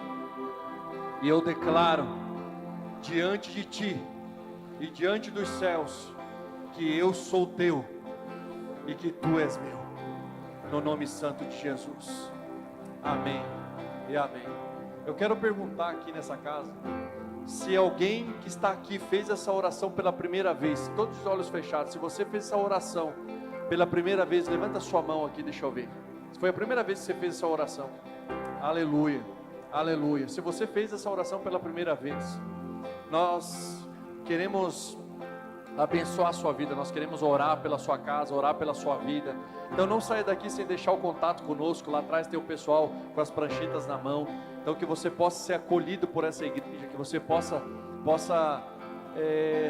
E eu declaro, diante de ti e diante dos céus, que eu sou teu e que tu és meu, no nome santo de Jesus. Amém e amém. Eu quero perguntar aqui nessa casa, se alguém que está aqui fez essa oração pela primeira vez, todos os olhos fechados. Se você fez essa oração pela primeira vez, levanta a sua mão aqui, deixa eu ver. Se foi a primeira vez que você fez essa oração, aleluia, aleluia. Se você fez essa oração pela primeira vez, nós queremos abençoar a sua vida, nós queremos orar pela sua casa, orar pela sua vida. Então não saia daqui sem deixar o contato conosco. Lá atrás tem o pessoal com as pranchetas na mão. Então que você possa ser acolhido por essa igreja, que você possa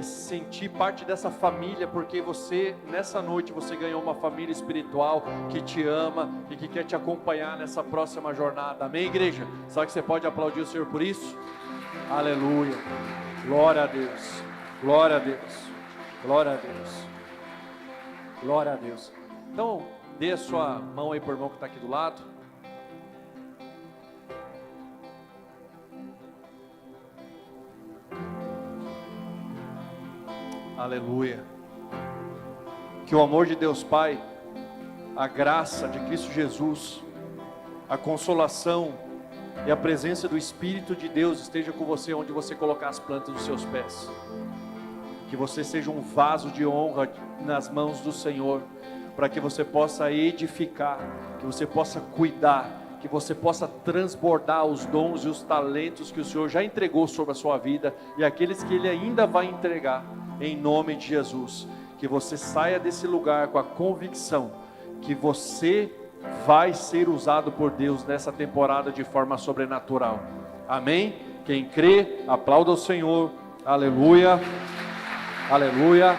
sentir parte dessa família, porque você, nessa noite, você ganhou uma família espiritual que te ama e que quer te acompanhar nessa próxima jornada. Amém, igreja? Sabe que você pode aplaudir o Senhor por isso? Aleluia, glória a Deus, glória a Deus, glória a Deus, glória a Deus. Então, dê a sua mão aí para o irmão que está aqui do lado. Aleluia. Que o amor de Deus Pai, a graça de Cristo Jesus, a consolação e a presença do Espírito de Deus esteja com você onde você colocar as plantas dos seus pés. Que você seja um vaso de honra nas mãos do Senhor, para que você possa edificar, que você possa cuidar, que você possa transbordar os dons e os talentos que o Senhor já entregou sobre a sua vida e aqueles que Ele ainda vai entregar. Em nome de Jesus, que você saia desse lugar com a convicção que você vai ser usado por Deus nessa temporada de forma sobrenatural. Amém? Quem crê, aplauda o Senhor. Aleluia, aleluia.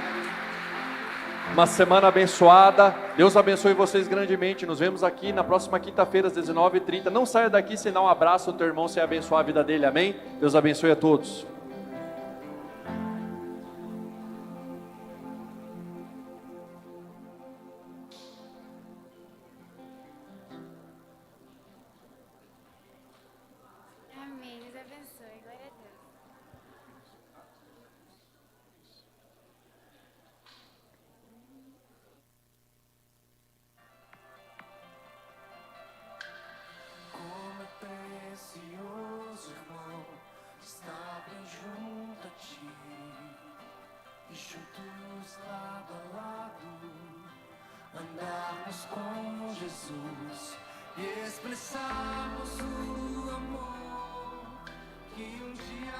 Uma semana abençoada. Deus abençoe vocês grandemente. Nos vemos aqui na próxima quinta-feira às 19h30. Não saia daqui sem dar um abraço ao teu irmão, sem abençoar a vida dele. Amém? Deus abençoe a todos. Amém. Deus abençoe. Glória a Deus. Como é precioso, irmão, estar bem junto a ti e juntos lado a lado, andarmos com Jesus e expressarmos o amor que um dia